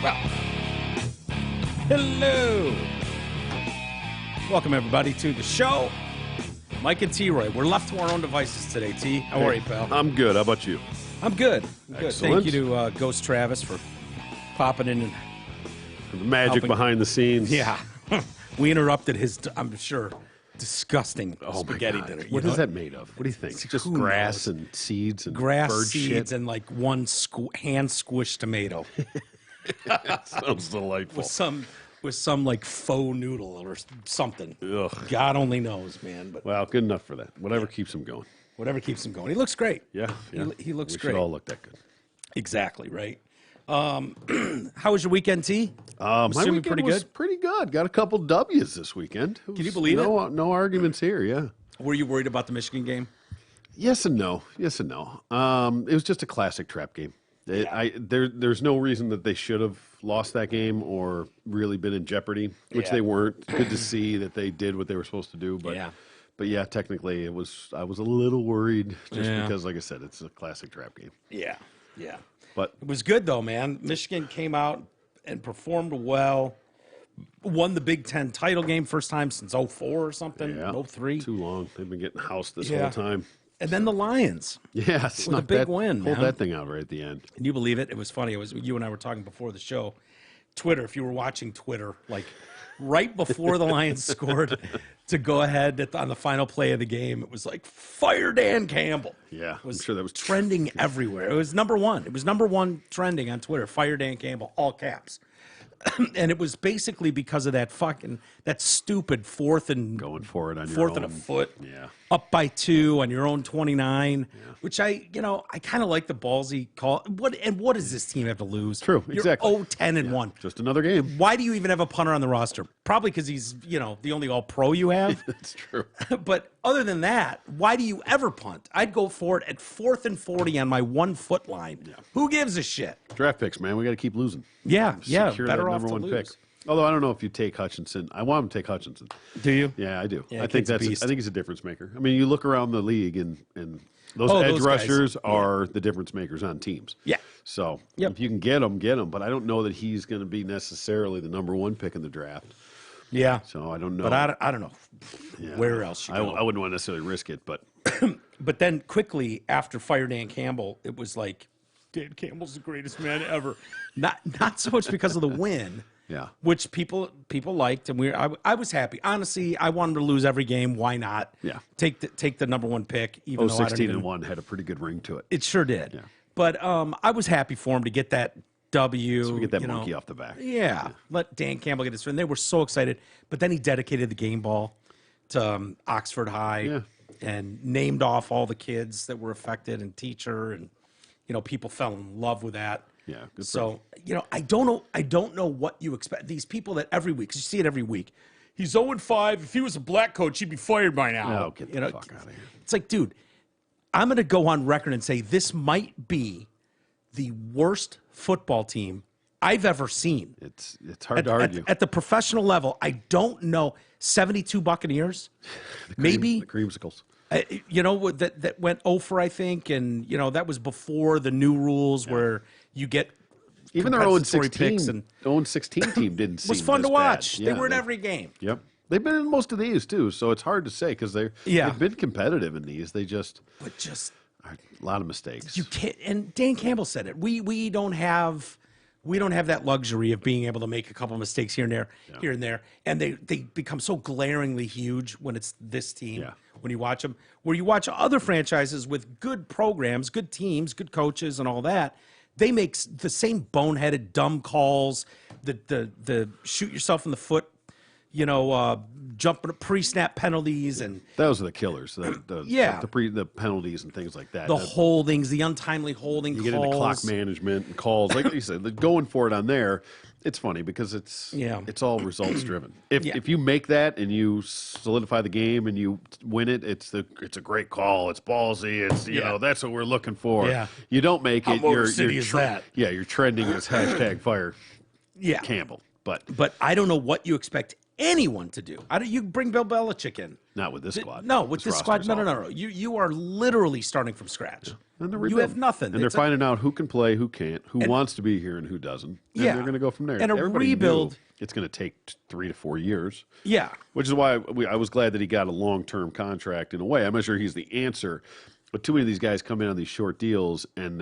Well, hello. Welcome, everybody, to the show. Mike and T-Roy. We're left to our own devices today, T. How are you, pal? I'm good. How about you? I'm good. Good. Excellent. Thank you to Ghost Travis for popping in. And The magic helping. behind the scenes. yeah, we interrupted his, I'm sure, disgusting spaghetti God. dinner. What is that made of? What do you think? Just Who grass knows? and seeds and Grass bird seeds shit? and like one hand squished tomato Sounds delightful. with some like faux noodle or something. Ugh. God only knows, man. But Well, good enough for that. Whatever keeps him going. whatever keeps him going. He looks great. Yeah. He looks we great. should all look that good. Exactly, right? How was your weekend, T? My assuming weekend pretty was good? pretty good. Got a couple W's this weekend. Can you believe it? No arguments here, yeah. Were you worried about the Michigan game? Yes and no. Yes and no. It was just a classic trap game. There's no reason that they should have lost that game or really been in jeopardy, which Yeah. they weren't. Good to see that they did what they were supposed to do. But Yeah. but yeah, technically I was a little worried just Yeah. because, like I said, it's a classic trap game. Yeah. But It was good, though, man. Michigan came out and performed well. Won the Big Ten title game first time since 04 or something, yeah, 03. too long. They've been getting housed this Yeah. whole time. And then the Lions. Yeah, With a snuck big that, win, pulled man. that thing out right at the end. Can you believe it? It was funny. It was you and I were talking before the show. Twitter, if you were watching Twitter, like right before the Lions scored to go ahead on the final play of the game, it was like, fire Dan Campbell. Yeah, It was I'm sure that was trending everywhere. It was number one. It was number one trending on Twitter, fire Dan Campbell, all caps. And it was basically because of that stupid fourth and going for it on your fourth own. and a foot. Yeah. Up by 2 on your own 29, which I kind of like the ballsy call. What does this team have to lose? True, You're exactly. 0-10-1. Just another game. Why do you even have a punter on the roster? Probably because he's, the only all-pro you have. That's true. But other than that, why do you ever punt? I'd go for it at 4th and 40 on my 1 foot line. Yeah. Who gives a shit? Draft picks, man. We got to keep losing. Yeah, Secure better that off number to one lose. pick. Although I don't know if you take Hutchinson. I want him to take Hutchinson. Do you? Yeah, I do. Yeah, I think kid's a beast. I think he's a difference maker. I mean, you look around the league and those Oh, edge those guys. rushers are the difference makers on teams. Yeah. So Yep. if you can get him. But I don't know that he's going to be necessarily the number one pick in the draft. Yeah. So I don't know. But I don't know where else you go. I wouldn't want to necessarily risk it, but But then quickly after fire Dan Campbell, it was like, Dan Campbell's the greatest man ever. Not so much because of the win, yeah. which people liked, and I was happy. Honestly, I wanted to lose every game. Why not? Yeah. Take the number one pick. Even though I don't 16 even, and 1 had a pretty good ring to it. it sure did. Yeah. But I was happy for him to get that W. So we get that monkey off the back. Yeah, let Dan Campbell get his friend. They were so excited, but then he dedicated the game ball to Oxford High Yeah. and named off all the kids that were affected and teacher, and people fell in love with that. Yeah, good for So I don't know what you expect. These people that every week, 'cause you see it every week. He's 0-5. If he was a black coach, he'd be fired by now. Oh, get the fuck out of here. It's like, dude, I'm going to go on record and say this might be the worst football team I've ever seen. It's hard to argue. At the professional level, I don't know. 72 Buccaneers, maybe. The creamsicles. That went over, I think, and that was before the new rules where you get Even their compensatory 0-16 picks and 0-16 team didn't seem was fun as to watch. bad. They Yeah, were in every game. Yep. They've been in most of these too, so it's hard to say because they've been competitive in these. They just But just are a lot of mistakes. you can't. And Dan Campbell said it. We don't have that luxury of being able to make a couple of mistakes here and there, and they become so glaringly huge when it's this team. Yeah. When you watch them, where you watch other franchises with good programs, good teams, good coaches, and all that, they make the same boneheaded, dumb calls. The shoot yourself in the foot, jumping pre-snap penalties and Those are the killers. The penalties and things like that. the holdings, the untimely holding You calls. get into clock management and calls, like you said, going for it on there. It's funny because it's all results driven. If you make that and you solidify the game and you win it, it's a great call. It's ballsy. It's that's what we're looking for. Yeah. You don't make it. Motor City is that? Yeah, you're trending as hashtag fire Yeah. Campbell. But But I don't know what you expect anyone to do. You bring Bill Belichick in. Not with this squad. No, with this squad. No. You are literally starting from scratch. Yeah. You have nothing. And they're finding out who can play, who can't, who wants to be here, and who doesn't. And they're going to go from there. And everybody rebuild. Knew it's going to take 3 to 4 years. Yeah. Which is why I was glad that he got a long-term contract in a way. I'm not sure he's the answer. But too many of these guys come in on these short deals, and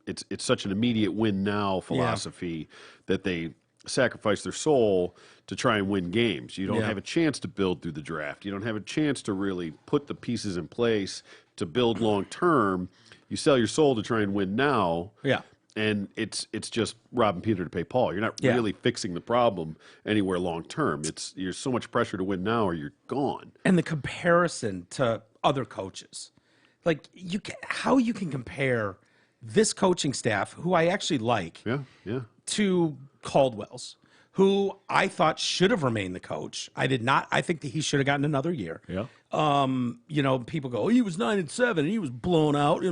it's such an immediate win now philosophy that they sacrifice their soul to try and win games. You don't have a chance to build through the draft. You don't have a chance to really put the pieces in place to build long term. You sell your soul to try and win now. Yeah. And it's just robbing Peter to pay Paul. You're not really fixing the problem anywhere long term. You're so much pressure to win now or you're gone. And the comparison to other coaches. Like how you can compare this coaching staff, who I actually like, to Caldwell's, who I thought should have remained the coach. I did not. I think that he should have gotten another year. Yeah. People go, he was 9-7 and he was blown out.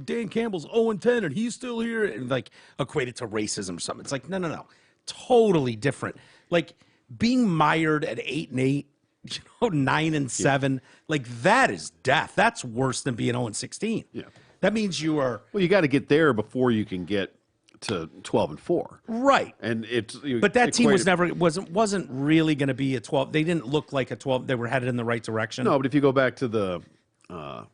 Dan Campbell's 0-10 and he's still here, and like equate it to racism or something. It's like no, totally different. Like being mired at 8-8. 9-7, like that is death. That's worse than being 0-16. Yeah, that means you are. Well, you got to get there before you can get to 12-4, right? And but that team wasn't really going to be a 12. They didn't look like a 12. They were headed in the right direction. No, but if you go back to the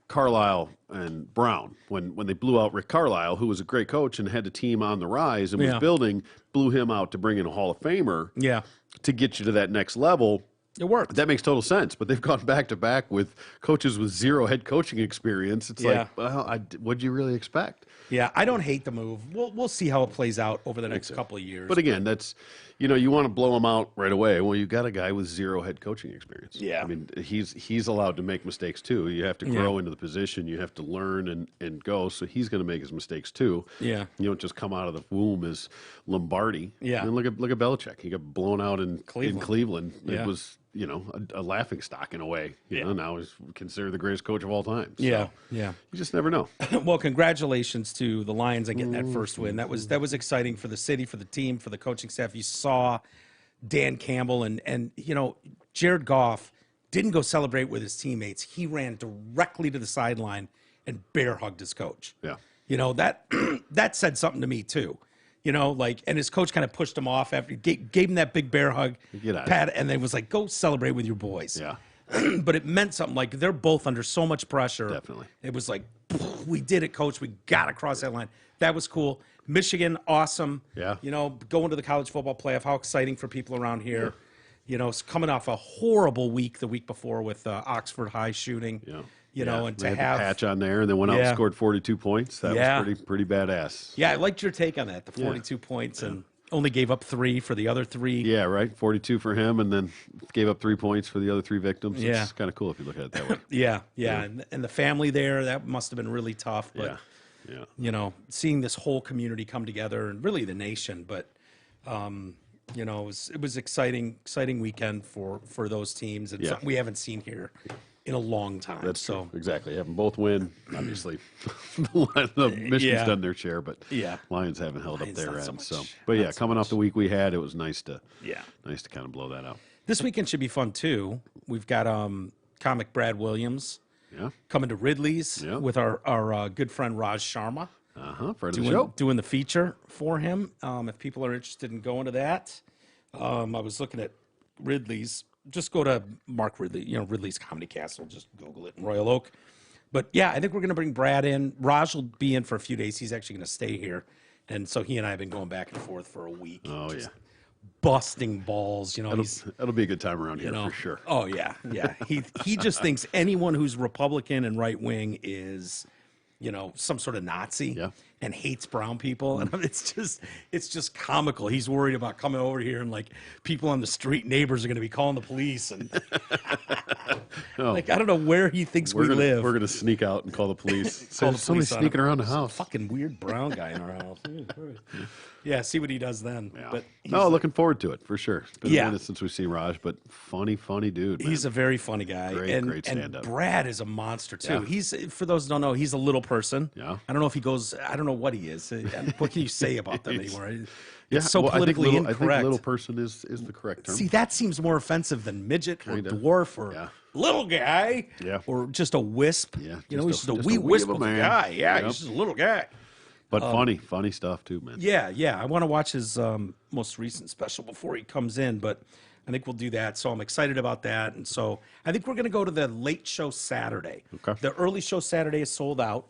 Carlisle and Brown, when they blew out Rick Carlisle, who was a great coach and had the team on the rise and was building, blew him out to bring in a Hall of Famer. Yeah, to get you to that next level. It worked. That makes total sense, but they've gone back to back with coaches with zero head coaching experience. It's like, well, what'd you really expect? Yeah, I don't hate the move. We'll see how it plays out over the next couple of years. But again, that's you want to blow him out right away. Well, you got a guy with zero head coaching experience. Yeah, I mean he's allowed to make mistakes too. You have to grow into the position. You have to learn and go. So he's going to make his mistakes too. Yeah, you don't just come out of the womb as Lombardi. Yeah, and look at Belichick. He got blown out in Cleveland. Yeah. It was a laughing stock in a way. You know, now he's considered the greatest coach of all time. So yeah. You just never know. Well, congratulations to the Lions on getting that first win. That was exciting for the city, for the team, for the coaching staff. You saw Dan Campbell and Jared Goff didn't go celebrate with his teammates. He ran directly to the sideline and bear hugged his coach. Yeah. That said something to me too. And his coach kind of pushed him off after gave him that big bear hug, pat, and then was like, go celebrate with your boys. Yeah. But it meant something. Like they're both under so much pressure. Definitely. It was like, we did it, coach. We got to cross that line. That was cool. Michigan, awesome. Yeah. Going to the college football playoff. How exciting for people around here. It's coming off a horrible week the week before with Oxford High shooting. Yeah. And they to had have the patch on there, and then went out and scored 42 points. That was pretty badass. Yeah, I liked your take on that. The 42 points and only gave up 3 for the other 3. Yeah, right. 42 for him, and then gave up 3 points for the other 3 victims. Yeah, it's kind of cool if you look at it that way. Yeah. And the family there, that must have been really tough. But seeing this whole community come together and really the nation, but it was exciting weekend for those teams and something we haven't seen here in a long time. That's so true. Exactly. Have them both win. Obviously, the Michigan's done their share, but Lions haven't held up their end. But coming off the week we had, it was nice to kind of blow that out. This weekend should be fun too. We've got comic Brad Williams coming to Ridley's with our good friend Raj Sharma. Friend of the show. Doing the feature for him. If people are interested in going to that, I was looking at Ridley's. Just go to Mark Ridley, Ridley's Comedy Castle. Just Google it in Royal Oak. But I think we're going to bring Brad in. Raj will be in for a few days. He's actually going to stay here, and so he and I have been going back and forth for a week. Oh busting balls. That'll be a good time around here for sure. Oh yeah. He just thinks anyone who's Republican and right wing is, some sort of Nazi and hates brown people. And it's just comical. He's worried about coming over here and like people on the street, neighbors are going to be calling the police. And No. Like, I don't know where he thinks we live. We're gonna sneak out and call the police. Call the Somebody's police on sneaking him. around the house. Fucking weird brown guy in our house. Yeah, see what he does then. Yeah. But No, looking forward to it for sure. It's been Yeah. a minute since we've seen Raj, but funny dude. Man. he's a very funny guy. Great stand-up. And Brad is a monster too. Yeah. He's, for those who don't know, he's a little person. Yeah. I don't know if he goes. I don't know what he is. What can you say about them anymore? It's Yeah, so well, politically I incorrect. think little person is the correct term. See, that seems more offensive than midget Kinda. or dwarf or Yeah. little guy. Yeah. Or just a wisp. Yeah, You know, he's just a just wee a wee wisp of a of a man. guy. Yeah, Yep. he's just a little guy. But funny stuff too, man. Yeah. I want to watch his most recent special before he comes in, but I think we'll do that. So I'm excited about that. And so I think we're going to go to the late show Saturday. Okay. The early show Saturday is sold out.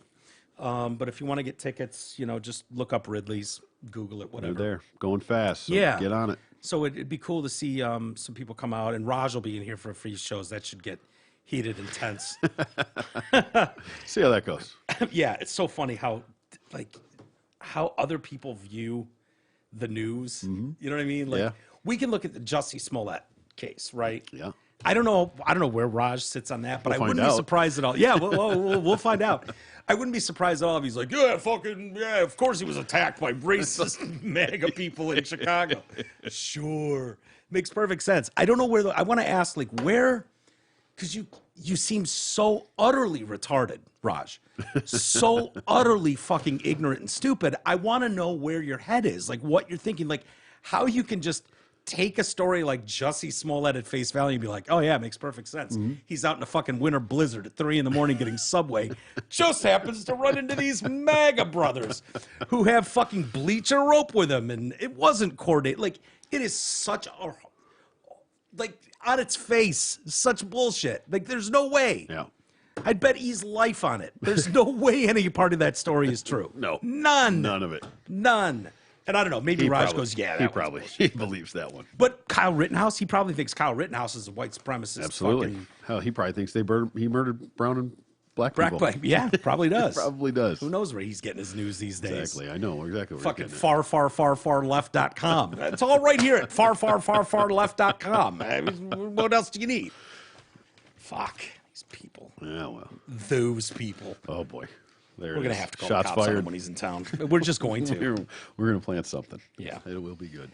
But if you want to get tickets, just look up Ridley's, Google it, whatever. They're there, going fast. So Yeah. get on it. So it'd be cool to see some people come out, and Raj will be in here for free shows. That should get heated, intense. See how that goes. Yeah, it's so funny how other people view the news. You know what I mean? Like, Yeah. we can look at the Jussie Smollett case, right? Yeah. I don't know where Raj sits on that, but We'll I find wouldn't be out. surprised at all. Yeah, we'll find out. I wouldn't be surprised at all if he's like, yeah, of course he was attacked by racist MAGA people in Chicago. Sure. Makes perfect sense. I don't know where I want to ask, like, where, because you seem so utterly retarded, Raj. So utterly fucking ignorant and stupid. I want to know where your head is, like what you're thinking, like how you can just take a story like Jussie Smollett at face value and be like, oh yeah, it makes perfect sense. He's out in a fucking winter blizzard at 3 a.m. getting Subway. Just happens to run into these MAGA brothers who have fucking bleacher rope with him, and it wasn't coordinated. Like, it is such a, like, on its face, such bullshit. Like, there's no way. Yeah. I'd bet he's life on it. There's no way any part of that story is true. No. None. None of it. None. And I don't know, maybe Raj goes, yeah, he that probably was he believes that one. But Kyle Rittenhouse, he probably thinks Kyle Rittenhouse is a white supremacist. Absolutely. Fucking, Hell, he probably thinks he murdered brown and black people. yeah, probably does. Probably does. Who knows where he's getting his news these days? Exactly. I know exactly where Fucking he's far left.com. It's all right here at far left.com. What else do you need? Fuck these people. Yeah, well. Those people. Oh boy. There We're it going to is. have to call Shots the cops on him fired. when he's in town. We're just going to. We're going to plant something. Yeah. It will be good.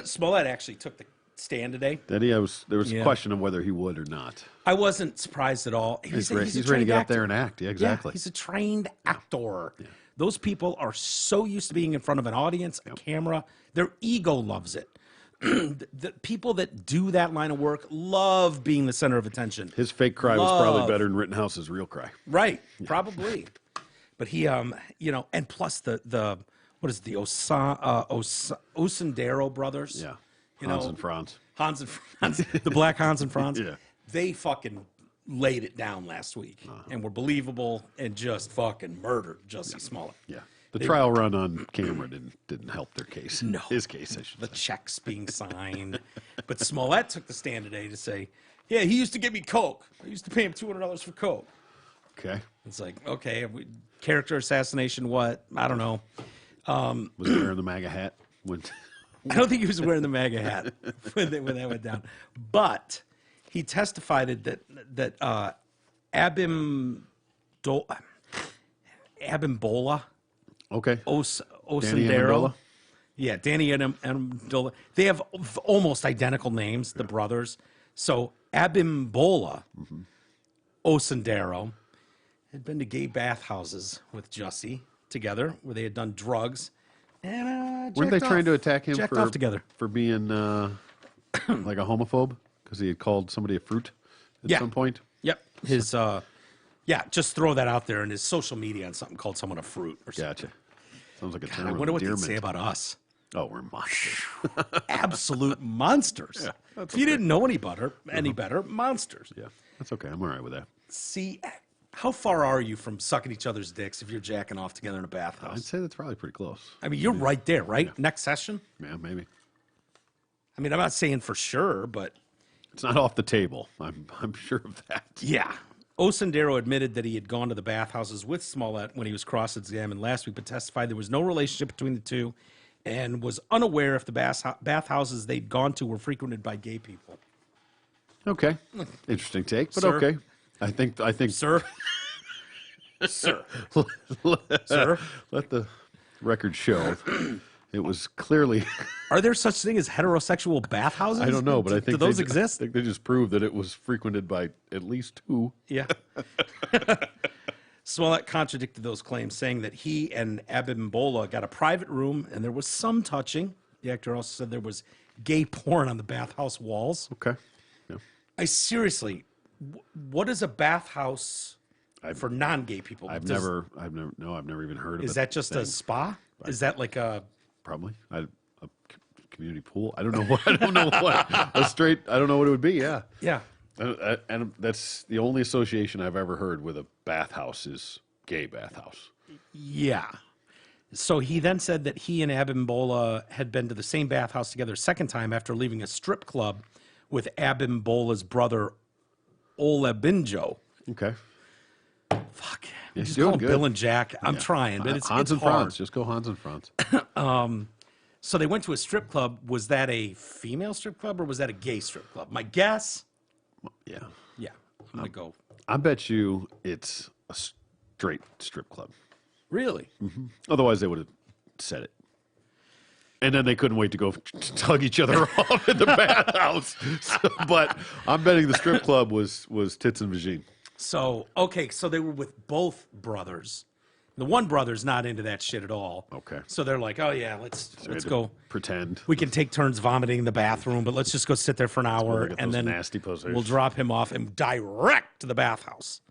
Smollett actually took the stand today. There was Yeah. a question of whether he would or not. I wasn't surprised at all. He's a ready to trained get up actor. there and act. Yeah, exactly. Yeah, he's a trained actor. Those people are so used to being in front of an audience, a camera. Their ego loves it. The people that do that line of work love being the center of attention. His fake cry was probably better than Rittenhouse's real cry. Right, probably. But he, and plus the what is it, the Osendero brothers? Yeah. You Hans know, and Franz. Hans and Franz, the Black Hans and Franz. Yeah. They fucking laid it down last week and were believable and just fucking murdered Jussie Smollett. Yeah. The trial run on camera didn't help their case. No. His case, I should The say. checks being signed. But Smollett took the stand today to say, yeah, he used to give me Coke. I used to pay him $200 for Coke. Okay. It's like, okay, character assassination, what? I don't know. Was he wearing the MAGA hat? I don't think he was wearing the MAGA hat when that went down. But he testified that Abimbola, Okay. Osendero. Yeah, Danny and Amendola. They have almost identical names, the brothers. So Abimbola Osendero had been to gay bathhouses with Jussie together, where they had done drugs. And Weren't they trying to attack him jacked off together. for being like a homophobe? Because he had called somebody a fruit at some point? Yep. His just throw that out there in his social media on something called someone a fruit or something. Gotcha. Sounds like a God, term I of wonder what they'd endearment. say about us. Oh, we're monsters. Absolute monsters. If you didn't know any better, monsters. Yeah, that's okay. I'm all right with that. See, how far are you from sucking each other's dicks if you're jacking off together in a I'd bathhouse? say that's probably pretty close. I mean, you're right there, right? Next session? Yeah, maybe. I mean, I'm not saying for sure, but It's not off the table. I'm sure of that. yeah. Osendero admitted that he had gone to the bathhouses with Smollett when he was cross-examined last week, but testified there was no relationship between the two and was unaware if the bathhouses they'd gone to were frequented by gay people. Okay, interesting take, but Sir? okay. I think, Sir? Sir? Sir? let the record show. It was clearly. Are there such thing as heterosexual bathhouses? I don't know, but I think do those exist? I think they just proved that it was frequented by at least 2. Yeah. Smollett contradicted those claims, saying that he and Abimbola got a private room and there was some touching. The actor also said there was gay porn on the bathhouse walls. Okay. Yeah. I seriously, what is a bathhouse for non-gay people? I've never even heard of it. Is that just a spa? Is that like a probably a community pool? I don't know what. I don't know what a straight. I don't know what it would be. Yeah. Yeah. And that's the only association I've ever heard with a bathhouse is gay bathhouse. Yeah. So he then said that he and Abimbola had been to the same bathhouse together a second time after leaving a strip club with Abimbola's brother, Olabinjo. Okay. Fuck. Yeah, Just you're call doing them good. Bill and Jack. I'm trying, but it's Hans and hard. Franz. Just go Hans and Franz. So they went to a strip club. Was that a female strip club or was that a gay strip club? My guess, Yeah. yeah, I'm going to go. I bet you it's a straight strip club. Really? Otherwise, they would have said it. And then they couldn't wait to go tug each other off in the bathhouse. But I'm betting the strip club was Tits and Vagine. So, okay, so they were with both brothers. The one brother's not into that shit at all. Okay. So they're like, oh, yeah, let's go. Pretend. We can take turns vomiting in the bathroom, but let's just go sit there for an hour, look at and those then nasty posers. we'll drop him off and direct to the bathhouse,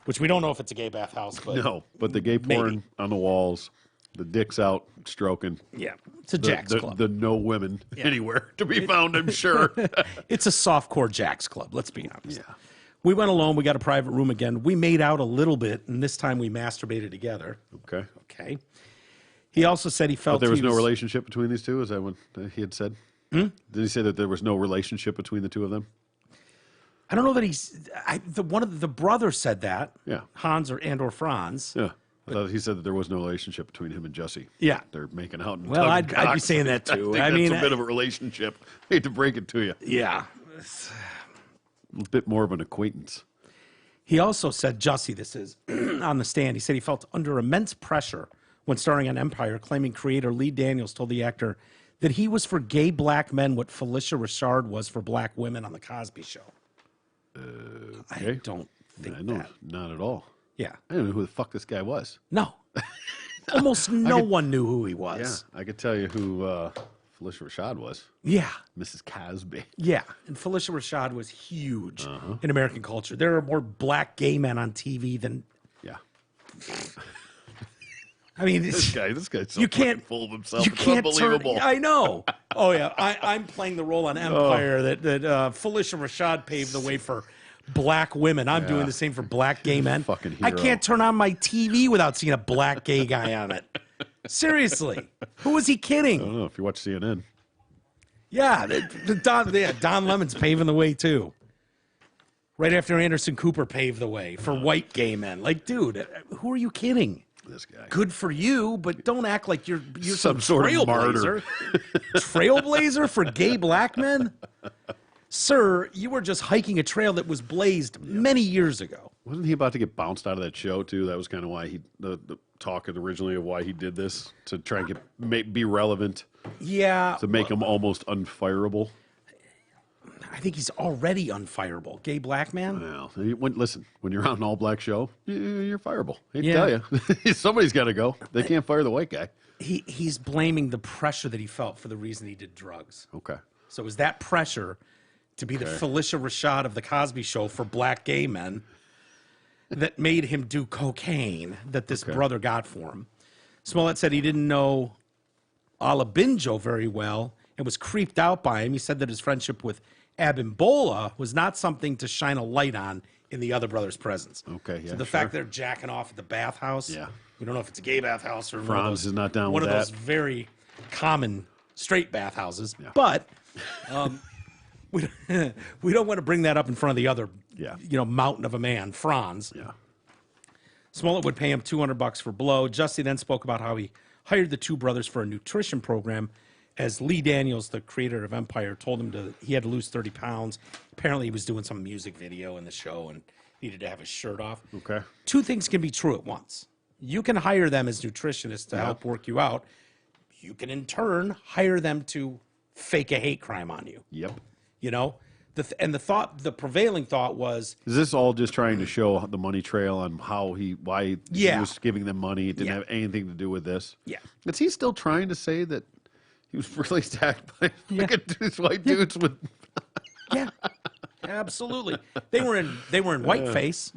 which we don't know if it's a gay bathhouse. But No, but the gay porn on the walls, the dicks out, stroking. yeah, it's a Jack's Club. The no women anywhere to be found, I'm sure. It's a softcore Jack's Club, let's be honest. Yeah. We went alone. We got a private room again. We made out a little bit, and this time we masturbated together. Okay. Okay. He also said he felt But there was he no relationship between these two? Is that what he had said? Did he say that there was no relationship between the two of them? I don't know that one of the brothers said that. Yeah. Hans or Franz. Yeah. I thought he said that there was no relationship between him and Jussie. Yeah. They're making out. And Well, I'd tugging be cocks. saying that too. I I think mean, that's a bit of a relationship. I hate to break it to you. yeah. A bit more of an acquaintance. He also said, Jussie, this is on the stand. He said he felt under immense pressure when starring on Empire, claiming creator Lee Daniels told the actor that he was for gay black men what Felicia Rashad was for black women on The Cosby Show. Okay. I don't think No, that. not at all. Yeah. I don't know who the fuck this guy was. No. Almost no one knew who he was. Yeah, I could tell you who Felicia Rashad was. Yeah. Mrs. Cosby. Yeah. And Felicia Rashad was huge in American culture. There are more black gay men on TV than, Yeah. I mean, This guy's so you can't fucking full of himself. You It's can't unbelievable. I know. Oh yeah, I'm playing the role on Empire that Felicia Rashad paved the way for black women. I'm doing the same for black gay men. Fucking I hero. can't turn on my TV without seeing a black gay guy on it. Seriously, who was he I kidding? don't know if you watch CNN. Yeah, Don Lemon's paving the way too. Right after Anderson Cooper paved the way for white gay men. Like, dude, who are you kidding? This guy. Good for you, but don't act like you're some sort of trailblazer. Trailblazer for gay black men? Sir, you were just hiking a trail that was blazed many years ago. Wasn't he about to get bounced out of that show too? That was kind of why the talk originally of why he did this, to try and be relevant, Yeah. to make him almost unfireable. I think he's already unfireable. Gay black man? Well, listen, when you're on an all-black show, you're fireable. I hate Yeah. to tell you. Somebody's got to go. They can't fire the white guy. He's blaming the pressure that he felt for the reason he did drugs. Okay. So is that pressure to be the Felicia Rashad of The Cosby Show for black gay men that made him do cocaine that this brother got for him? Smollett said he didn't know Olabinjo very well and was creeped out by him. He said that his friendship with Abimbola was not something to shine a light on in the other brother's presence. Okay, yeah, So the fact they're jacking off at the bathhouse, Yeah. we don't know if it's a gay bathhouse or one of Franz those, is not down one with of those that. very common straight bathhouses. But we don't want to bring that up in front of the other, Yeah. mountain of a man, Franz. Yeah. Smollett would pay him $200 for blow. Jussie then spoke about how he hired the two brothers for a nutrition program as Lee Daniels, the creator of Empire, told him he had to lose 30 pounds. Apparently, he was doing some music video in the show and needed to have his shirt off. Okay. Two things can be true at once. You can hire them as nutritionists to help work you out. You can, in turn, hire them to fake a hate crime on you. Yep. You know? The prevailing thought was, is this all just trying to show the money trail on why he was giving them money? It didn't have anything to do with this. Yeah. Is he still trying to say that he was really attacked by these white dudes with? Yeah, absolutely. They were in whiteface,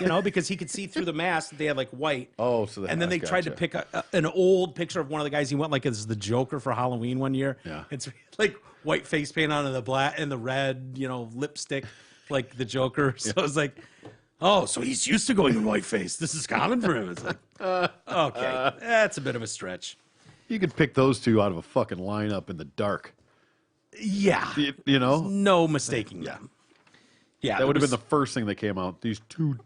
you know, because he could see through the mask that they had like white. Oh, so and then they tried to pick an old picture of one of the guys. He went like as the Joker for Halloween one year. Yeah, it's like white face paint on the black and the red, you know, lipstick like the Joker. So it's like, oh, so he's used to going in whiteface. This is common for him. It's like, okay, that's a bit of a stretch. You could pick those two out of a fucking lineup in the dark. Yeah, you know, no mistaking them. Yeah, that would have been the first thing that came out. These two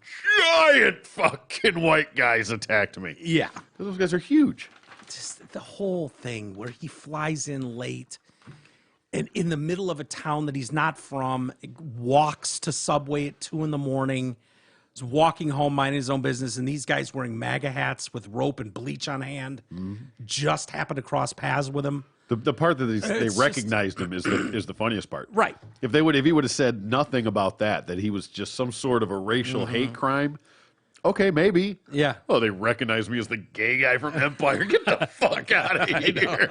giant fucking white guys attacked me. Yeah, those guys are huge. Just the whole thing where he flies in late and in the middle of a town that he's not from, walks to Subway at 2 a.m, is walking home minding his own business, and these guys wearing MAGA hats with rope and bleach on hand just happened to cross paths with him. The part that they recognized him is the funniest part. Right. If he would have said nothing about that he was just some sort of a racial hate crime, okay, maybe. Yeah. Oh, they recognize me as the gay guy from Empire. Get the fuck out of here.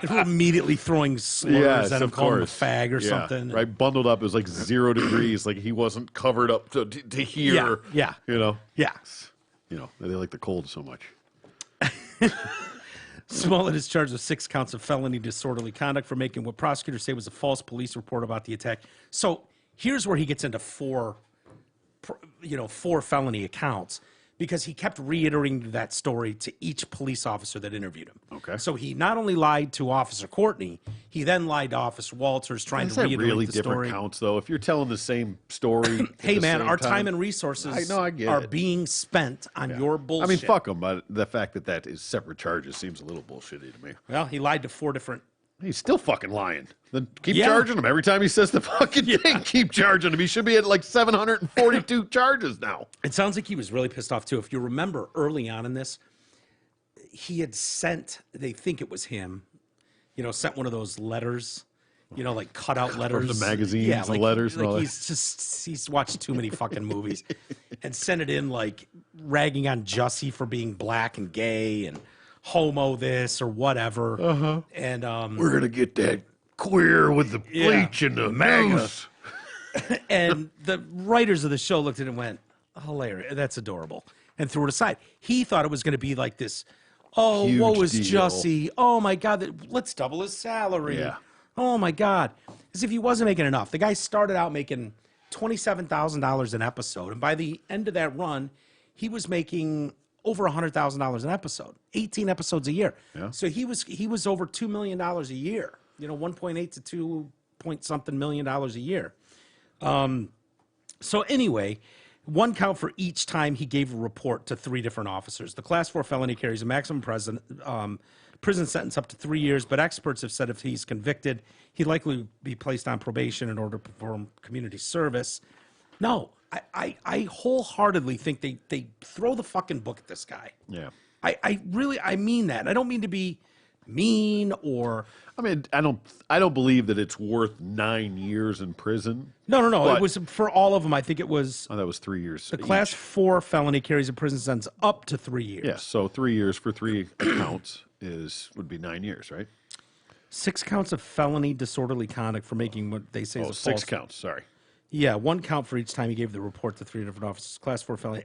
And we're immediately throwing slurs at him, calling him a fag or something. Right, bundled up. It was like 0 degrees. Like he wasn't covered up to here. Yeah. You know? Yeah. You know, they like the cold so much. Smollett is charged with 6 counts of felony disorderly conduct for making what prosecutors say was a false police report about the attack. So here's where he gets into 4 felony accounts, because he kept reiterating that story to each police officer that interviewed him. Okay. So he not only lied to Officer Courtney, he then lied to Officer Walters, trying to reiterate really the different story. counts, though. If you're telling the same story, hey man, our time and resources are being spent on your bullshit. I mean, fuck him, but the fact that is separate charges seems a little bullshitty to me. Well, he lied to 4 different. He's still fucking lying. Then keep charging him every time he says the fucking thing. Keep charging him. He should be at like 742 charges now. It sounds like he was really pissed off too. If you remember early on in this, he had sent, they think it was him, sent one of those letters, like cutout letters. From the magazines, the letters. Like he's watched too many fucking movies and sent it in like ragging on Jussie for being black and gay and homo this or whatever. And we're going to get that queer with the bleach and the magas. And the writers of the show looked at it and went, hilarious, that's adorable, and threw it aside. He thought it was going to be like this, oh, huge woe is deal. Jussie, oh my God, let's double his salary. Yeah. Oh my God. As if he wasn't making enough. The guy started out making $27,000 an episode, and by the end of that run, he was making over $100,000 an episode, 18 episodes a year. Yeah. So he was over $2 million a year, 1.8 to 2 point something million dollars a year. So anyway, 1 count for each time he gave a report to 3 different officers. The class 4 felony carries a maximum prison sentence up to 3 years, but experts have said if he's convicted, he'd likely be placed on probation in order to perform community service. No, I wholeheartedly think they throw the fucking book at this guy. Yeah. I mean that. I don't mean to be mean or. I mean, I don't believe that it's worth 9 years in prison. No. But, it was for all of them. I think it was. Oh, that was 3 years. The class 4 felony carries a prison sentence up to 3 years. Yes, so 3 years for 3 counts would be 9 years, right? 6 counts of felony disorderly conduct for making what they say is a 6 false. counts. Sorry. Yeah, 1 count for each time he gave the report to 3 different officers. Class 4 felony.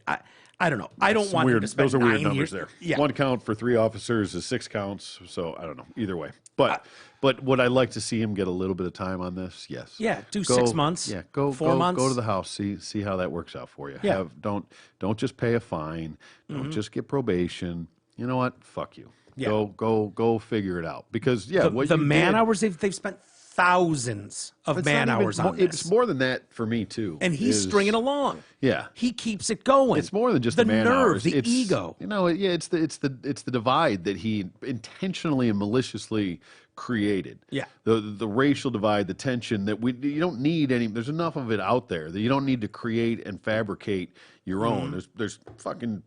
I don't know. I don't want him to spend those are 9 weird numbers years there. Yeah. 1 count for 3 officers is 6 counts. So I don't know. Either way, but would I like to see him get a little bit of time on this? Yes. Yeah. Do 6 months. Yeah. 4 months. Go to the house. See how that works out for you. Yeah. Don't just pay a fine. Don't just get probation. You know what? Fuck you. Yeah. Go figure it out because the man hours they've spent thousands of man hours on this. It's more than that for me too. And he's stringing along. Yeah, he keeps it going. It's more than just the man nerve, hours. the it's, ego. Yeah, it's the divide that he intentionally and maliciously created. Yeah, the racial divide, the tension that you don't need any. There's enough of it out there that you don't need to create and fabricate your own. There's fucking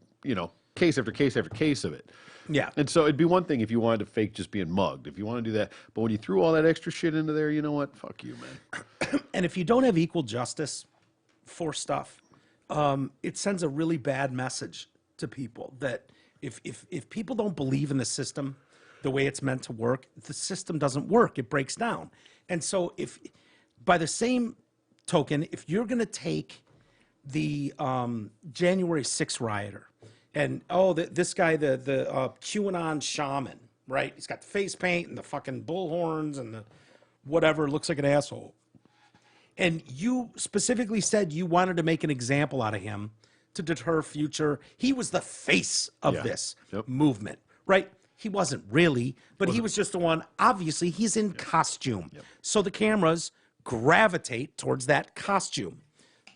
case after case after case of it. Yeah. And so it'd be one thing if you wanted to fake just being mugged, if you want to do that. But when you threw all that extra shit into there, you know what? Fuck you, man. And if you don't have equal justice for stuff, it sends a really bad message to people that if people don't believe in the system the way it's meant to work, the system doesn't work. It breaks down. And so if, by the same token, if you're going to take the January 6th rioter, and this guy, the QAnon shaman, right? He's got the face paint and the fucking bullhorns and the whatever, looks like an asshole. And you specifically said you wanted to make an example out of him to deter future. He was the face of this movement, right? He wasn't really, but he was just the one. Obviously, he's in costume. So the cameras gravitate towards that costume,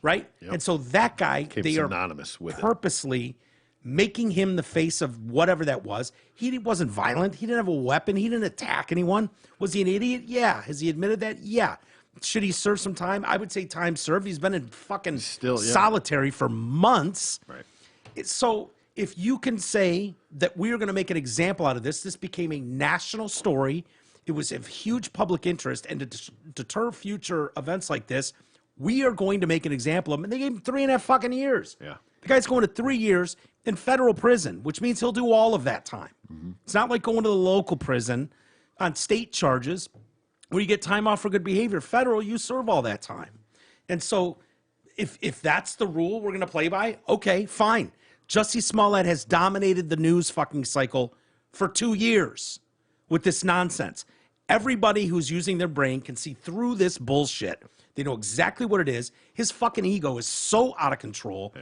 right? And so that guy, they are synonymous with purposely making him the face of whatever that was. He wasn't violent. He didn't have a weapon. He didn't attack anyone. Was he an idiot? Yeah. Has he admitted that? Yeah. Should he serve some time? I would say time served. He's been in fucking solitary for months. Right. So if you can say that we're going to make an example out of this became a national story. It was of huge public interest, and to deter future events like this, we are going to make an example of him. And they gave him 3.5 fucking years. Yeah. The guy's going to 3 years in federal prison, which means he'll do all of that time. It's not like going to the local prison on state charges where you get time off for good behavior. Federal, you serve all that time. And so if that's the rule we're going to play by, okay, fine. Jussie Smollett has dominated the news fucking cycle for 2 years with this nonsense. Everybody who's using their brain can see through this bullshit. They know exactly what it is. His fucking ego is so out of control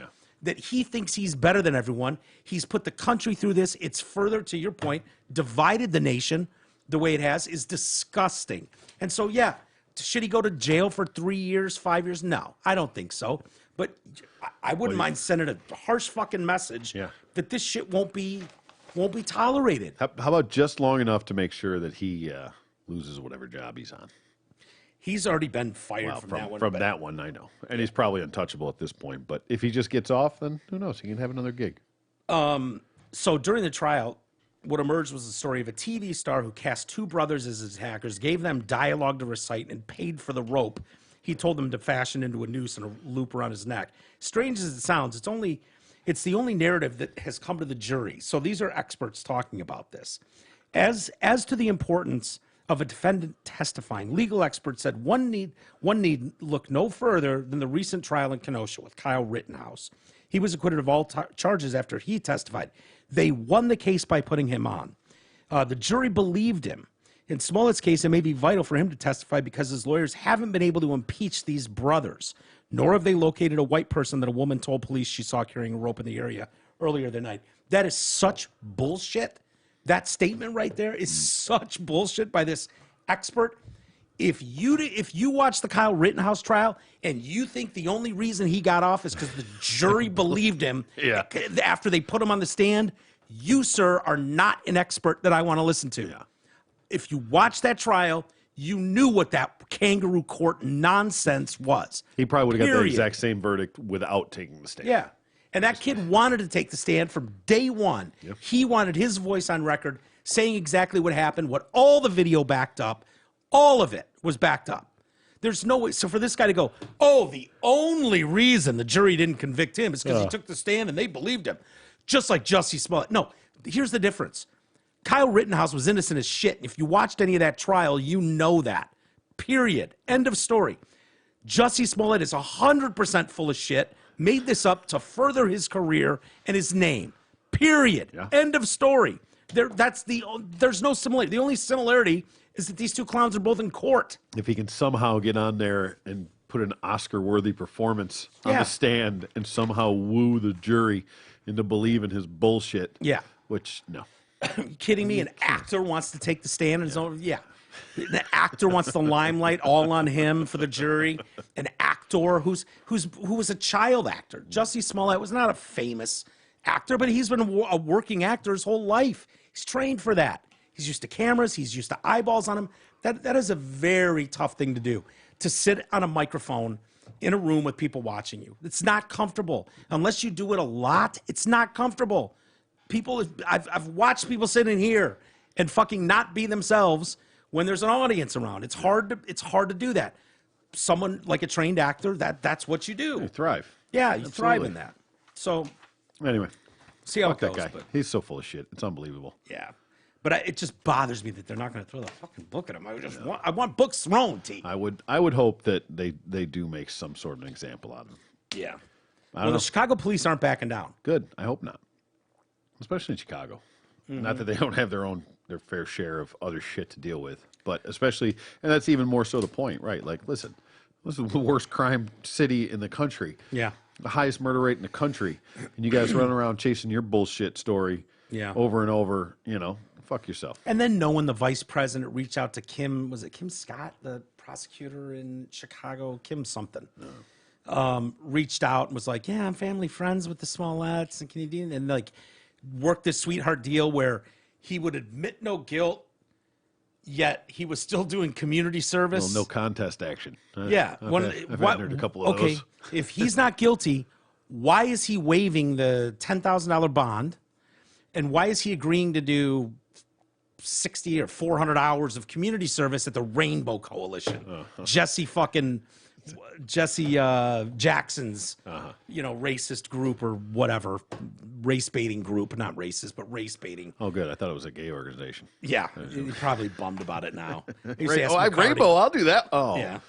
that he thinks he's better than everyone. He's put the country through this. It's further, to your point, divided the nation the way it has is disgusting. And so, yeah, should he go to jail for 3 years, 5 years? No, I don't think so. But I wouldn't mind sending a harsh fucking message that this shit won't be tolerated. How about just long enough to make sure that he loses whatever job he's on? He's already been fired from that one. From that one, I know. And he's probably untouchable at this point. But if he just gets off, then who knows? He can have another gig. So during the trial, what emerged was the story of a TV star who cast 2 brothers as his attackers, gave them dialogue to recite, and paid for the rope he told them to fashion into a noose and a loop around his neck. Strange as it sounds, it's the only narrative that has come to the jury. So these are experts talking about this. As to the importance of a defendant testifying, legal experts said one need look no further than the recent trial in Kenosha with Kyle Rittenhouse. He was acquitted of all charges after he testified. They won the case by putting him on. The jury believed him. In Smollett's case, it may be vital for him to testify because his lawyers haven't been able to impeach these brothers, nor have they located a white person that a woman told police she saw carrying a rope in the area earlier that night. That is such bullshit. That statement right there is such bullshit by this expert. If you watch the Kyle Rittenhouse trial and you think the only reason he got off is because the jury believed him after they put him on the stand, you, sir, are not an expert that I want to listen to. Yeah. If you watch that trial, you knew what that kangaroo court nonsense was. He probably would have got the exact same verdict without taking the stand. Yeah. And that kid wanted to take the stand from day one. Yep. He wanted his voice on record saying exactly what happened, what all the video backed up. All of it was backed up. There's no way. So for this guy to go, oh, the only reason the jury didn't convict him is because he took the stand and they believed him, just like Jussie Smollett. No, here's the difference. Kyle Rittenhouse was innocent as shit. If you watched any of that trial, you know that. Period. End of story. Jussie Smollett is 100% full of shit, made this up to further his career and his name. Period. Yeah. End of story. There's no similarity. The only similarity is that these two clowns are both in court. If he can somehow get on there and put an Oscar-worthy performance on the stand and somehow woo the jury into believing his bullshit. Yeah. Which, no. Are you kidding me? An actor wants to take the stand and his own. Yeah. The actor wants the limelight all on him for the jury. An actor who was a child actor. Jussie Smollett was not a famous actor, but he's been a working actor his whole life. He's trained for that. He's used to cameras. He's used to eyeballs on him. That is a very tough thing to do, to sit on a microphone in a room with people watching you. It's not comfortable. Unless you do it a lot, it's not comfortable. I've watched people sit in here and fucking not be themselves when there's an audience around. It's hard to do that. Someone like a trained actor, that's what you do. You thrive. Yeah, you thrive in that. So anyway, see how it goes. That guy. But, He's so full of shit. It's unbelievable. yeah. But it just bothers me that they're not going to throw the fucking book at him. I want books thrown, T. I would hope that they do make some sort of an example out of him. Yeah. Well, the Chicago police aren't backing down. Good. I hope not. Especially in Chicago. Mm-hmm. Not that they don't have their fair share of other shit to deal with, but especially, and that's even more so the point, right? Like, listen, this is the worst crime city in the country. Yeah. The highest murder rate in the country. And you guys running around chasing your bullshit story over and over, fuck yourself. And then knowing the vice president reached out to Kim, was it Kim Scott, the prosecutor in Chicago? Kim something. Reached out and was like, yeah, I'm family friends with the Smolletts and Canadian, and like worked this sweetheart deal where he would admit no guilt, yet he was still doing community service. Well, no contest action. Yeah. I've heard a couple of those. If he's not guilty, why is he waiving the $10,000 bond? And why is he agreeing to do 60 or 400 hours of community service at the Rainbow Coalition? Jesse Jackson's, racist group or whatever, race baiting group, not racist, but race baiting. Oh, good. I thought it was a gay organization. Yeah, he's probably bummed about it now. Rainbow, I'll do that. Oh, yeah.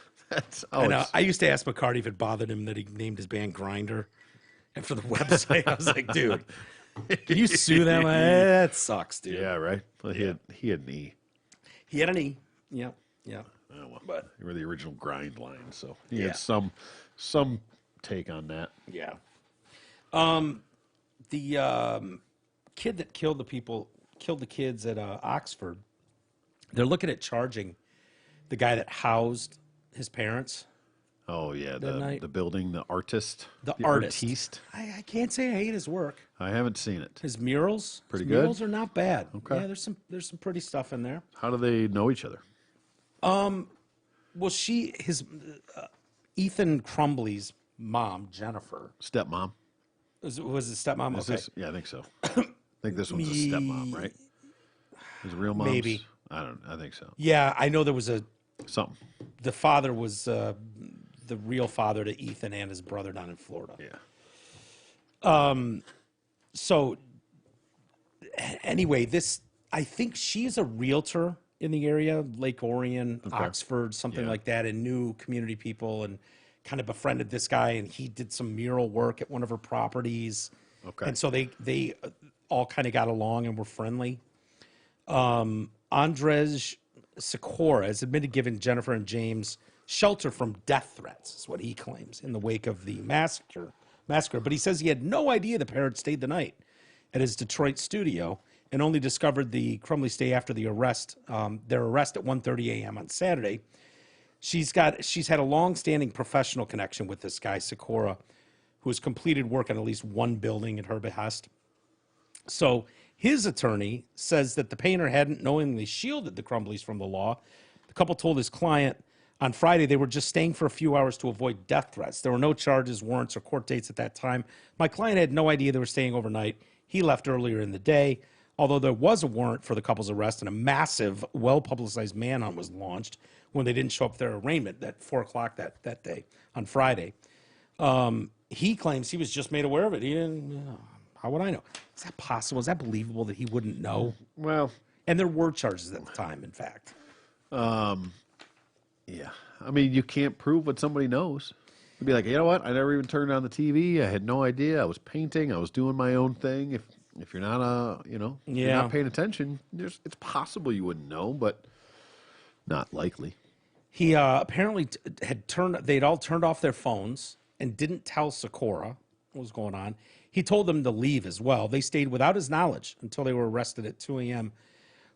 I used to ask McCarty if it bothered him that he named his band Grinder after the website. I was like, dude, can you sue them? That sucks, dude. Yeah, right. Well, he had an E. He had an E. Yeah. Oh, well, but you were the original grind line, so he had some take on that. Yeah. The kid that killed the kids at Oxford, they're looking at charging the guy that housed his parents. Oh yeah, the building, the artist, the artiste. I can't say I hate his work. I haven't seen it. His murals, good. Murals are not bad. Okay. Yeah, there's some pretty stuff in there. How do they know each other? Well, Ethan Crumbly's mom, Jennifer. Stepmom. Was it stepmom? Okay. Yeah, I think so. I think this one's a stepmom, right? Is it real moms? Maybe. I think so. Yeah, I know there was something. The father was the real father to Ethan and his brother down in Florida. Yeah. So anyway, I think she's a realtor in the area, Lake Orion, Oxford, something like that, and knew community people and kind of befriended this guy, and he did some mural work at one of her properties. Okay. And so they all kind of got along and were friendly. Andres Sikora has admitted giving Jennifer and James shelter from death threats, is what he claims, in the wake of the massacre. But he says he had no idea the parents stayed the night at his Detroit studio and only discovered the Crumbly stay after their arrest at 1:30 a.m. on Saturday. She's had a long-standing professional connection with this guy, Sikora, who has completed work on at least one building at her behest. So his attorney says that the painter hadn't knowingly shielded the Crumblys from the law. The couple told his client on Friday they were just staying for a few hours to avoid death threats. There were no charges, warrants, or court dates at that time. My client had no idea they were staying overnight. He left earlier in the day. Although there was a warrant for the couple's arrest and a massive, well-publicized manhunt was launched when they didn't show up at their arraignment at 4 o'clock that day on Friday. He claims he was just made aware of it. He didn't. How would I know? Is that possible? Is that believable that he wouldn't know? Well, and there were charges at the time, in fact. Yeah. I mean, you can't prove what somebody knows. You'd be like, you know what? I never even turned on the TV. I had no idea. I was painting. I was doing my own thing. If you're not you're not paying attention, it's possible you wouldn't know, but not likely. He apparently they'd all turned off their phones and didn't tell Sikora what was going on. He told them to leave as well. They stayed without his knowledge until they were arrested at 2 a.m.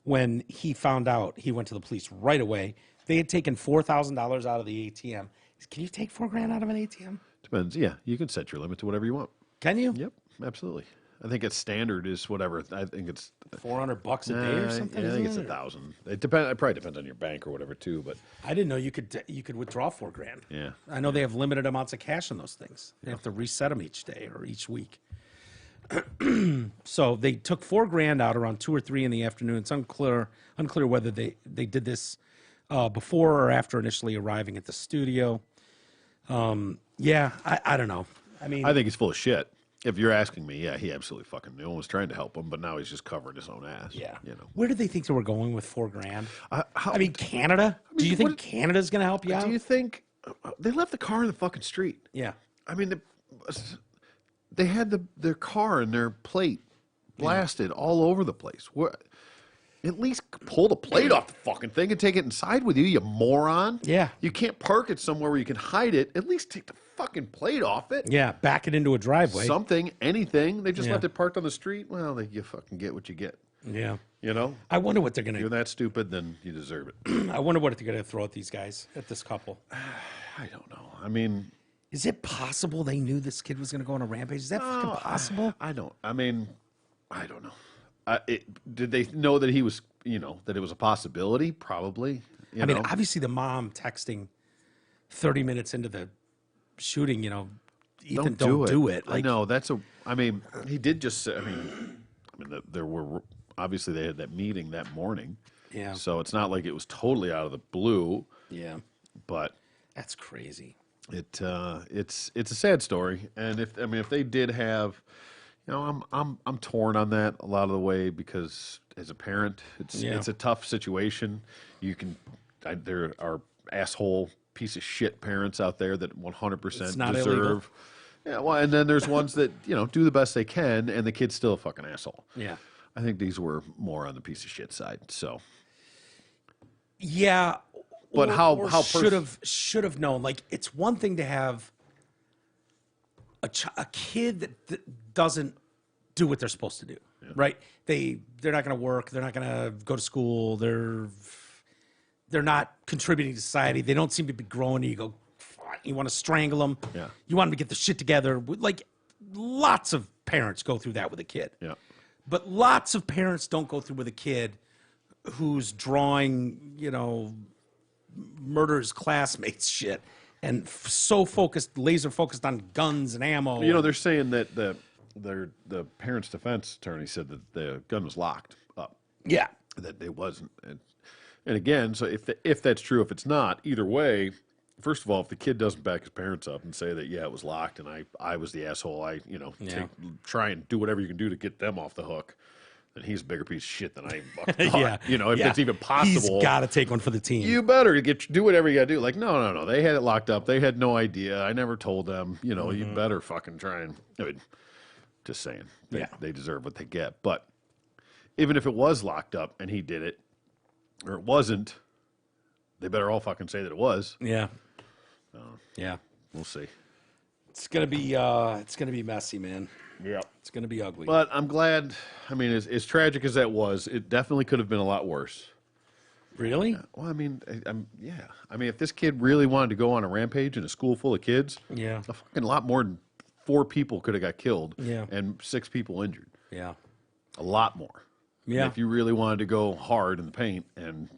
when he found out, he went to the police right away. They had taken $4,000 out of the ATM. Can you take $4,000 out of an ATM? Depends. Yeah, you can set your limit to whatever you want. Can you? Yep, absolutely. I think it's standard is whatever. I think it's $400 a day or something. Yeah, I think it's 1,000. It depends. It probably depends on your bank or whatever too. But I didn't know you could withdraw $4,000. Yeah, I know they have limited amounts of cash in those things. They have to reset them each day or each week. So they took $4,000 out around 2 or 3 in the afternoon. It's unclear whether they did this before or after initially arriving at the studio. Yeah, I don't know. I mean, I think he's full of shit. If you're asking me, yeah, he absolutely fucking knew and was trying to help him, but now he's just covering his own ass. Yeah, you know. Where did they think they were going with $4,000? I mean, Canada. Do you think Canada's going to help you out? Do you think they left the car in the fucking street? Yeah. I mean, they had their car and their plate blasted all over the place. What? At least pull the plate off the fucking thing and take it inside with you, you moron. Yeah. You can't park it somewhere where you can hide it. At least take the fucking plate off it. Yeah, back it into a driveway. Something, anything. They just left it parked on the street. Well, you fucking get what you get. Yeah. You know? I wonder what they're going to... You're that stupid, then you deserve it. I wonder what they're going to throw at these guys, at this couple. I don't know. I mean... Is it possible they knew this kid was going to go on a rampage? Is that fucking possible? I don't. I mean, I don't know. Did they know that he was, that it was a possibility? Probably. I mean, obviously the mom texting 30 minutes into the shooting, Ethan, don't do it. Like, I know I mean, he did just say, I mean, there were, obviously they had that meeting that morning. Yeah. So it's not like it was totally out of the blue. Yeah. But. That's crazy. It's a sad story. And if they did have, I'm torn on that a lot of the way because as a parent, it's a tough situation. There are asshole piece of shit parents out there that 100% deserve. Illegal. Yeah, well, and then there's ones that do the best they can, and the kid's still a fucking asshole. Yeah, I think these were more on the piece of shit side. So, yeah, but how should have known? Like, it's one thing to have a kid that doesn't do what they're supposed to do, right? They're not going to work. They're not going to go to school. They're not contributing to society. They don't seem to be growing. You go, you want to strangle them. Yeah. You want them to get their shit together. Like, lots of parents go through that with a kid. Yeah. But lots of parents don't go through with a kid who's drawing, murders classmates shit and so laser focused on guns and ammo. They're saying that the parents' defense attorney said that the gun was locked up. Yeah. That it wasn't. And again, so if that's true, if it's not, either way, first of all, if the kid doesn't back his parents up and say that, it was locked and I was the asshole, try and do whatever you can do to get them off the hook, then he's a bigger piece of shit than I thought. If it's even possible. He's got to take one for the team. You better do whatever you got to do. Like, no. They had it locked up. They had no idea. I never told them. You better fucking try and, just saying. They deserve what they get. But even if it was locked up and he did it, or it wasn't, they better all fucking say that it was. Yeah. Yeah. We'll see. It's gonna be messy, man. Yeah. It's gonna be ugly. But I'm glad. I mean, as tragic as that was, it definitely could have been a lot worse. Really? Well, I mean, I mean, if this kid really wanted to go on a rampage in a school full of kids, a fucking lot more than 4 people could have got killed. Yeah. And 6 people injured. Yeah. A lot more. Yeah. And if you really wanted to go hard in the paint and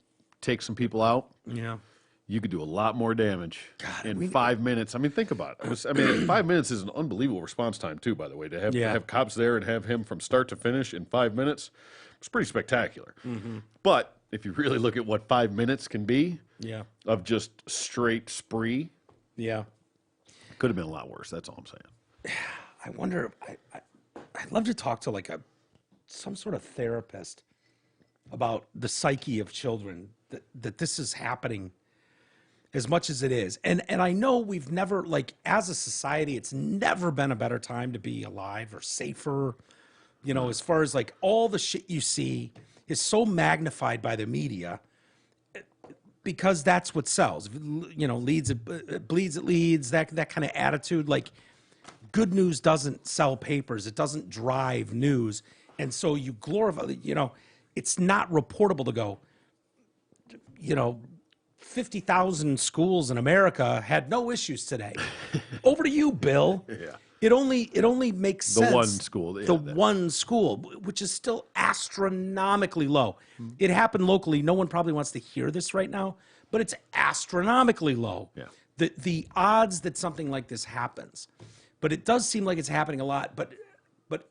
take some people out, you could do a lot more damage in 5 minutes. I mean, think about it. 5 minutes is an unbelievable response time, too, by the way. To have cops there and have him from start to finish in 5 minutes, it's pretty spectacular. Mm-hmm. But if you really look at what 5 minutes can be of just straight spree, it could have been a lot worse. That's all I'm saying. I wonder, I'd love to talk to some sort of therapist about the psyche of children, that this is happening as much as it is. And I know we've never, as a society, it's never been a better time to be alive or safer, as far as all the shit you see is so magnified by the media because that's what sells, leads, it bleeds, it leads, that kind of attitude. Good news doesn't sell papers. It doesn't drive news. And so you glorify, it's not reportable to go, 50,000 schools in America had no issues today. Over to you, Bill. Yeah. It only makes sense. The one school. Yeah, one school, which is still astronomically low. It happened locally. No one probably wants to hear this right now, but it's astronomically low. Yeah. The odds that something like this happens. But it does seem like it's happening a lot. But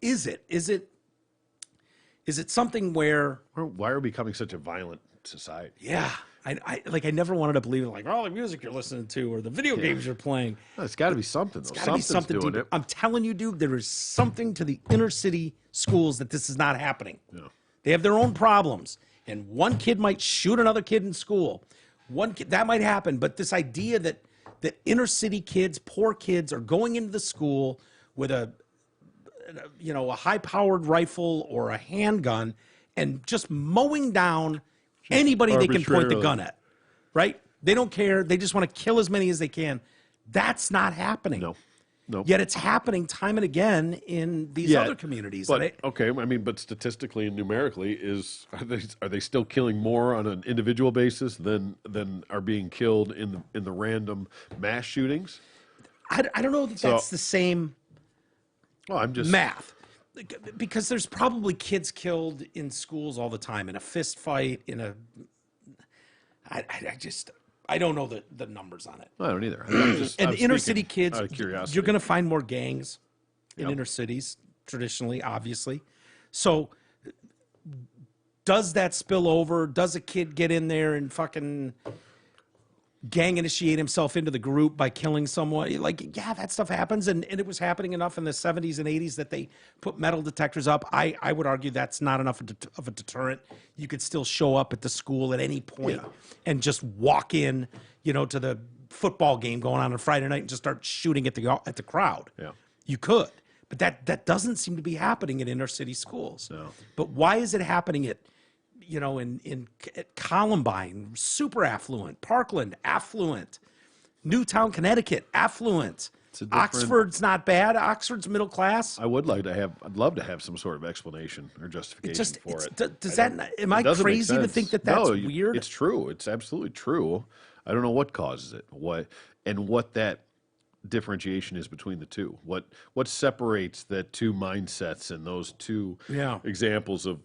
is it? Is it something where... Why are we becoming such a violent society? Yeah. I never wanted to believe it, like, all the music you're listening to or the video games you're playing. No, it's got to be something, though. It's got to be something doing deep. I'm telling you, dude, there is something to the inner city schools that this is not happening. Yeah. They have their own problems. And one kid might shoot another kid in school. One kid, that might happen. But this idea that inner city kids, poor kids, are going into the school with a high-powered rifle or a handgun and just mowing down anybody they can point the gun at, right? They don't care. They just want to kill as many as they can. That's not happening. No. Yet it's happening time and again in these other communities. But but statistically and numerically, are they still killing more on an individual basis than are being killed in the random mass shootings? I don't know that that's the same. Well, I'm just math. Because there's probably kids killed in schools all the time in a fist fight, I don't know the numbers on it. I don't either. And inner city kids, out of curiosity. You're going to find more gangs in inner cities, traditionally, obviously. So does that spill over? Does a kid get in there and fucking gang initiate himself into the group by killing someone? Like, yeah, that stuff happens, and it was happening enough in the 70s and 80s that they put metal detectors up. I would argue that's not enough of a deterrent. You could still show up at the school at any point and just walk in, to the football game going on Friday night and just start shooting at the crowd. Yeah. You could, but that doesn't seem to be happening in inner city schools. No. But why is it happening at Columbine, super affluent, Parkland, affluent, Newtown, Connecticut, affluent. Oxford's not bad. Oxford's middle class. I'd love to have some sort of explanation or justification for it. Does that? Am I crazy to think that that's weird? It's true. It's absolutely true. I don't know what causes it. What that differentiation is between the two. What separates the two mindsets and those two examples of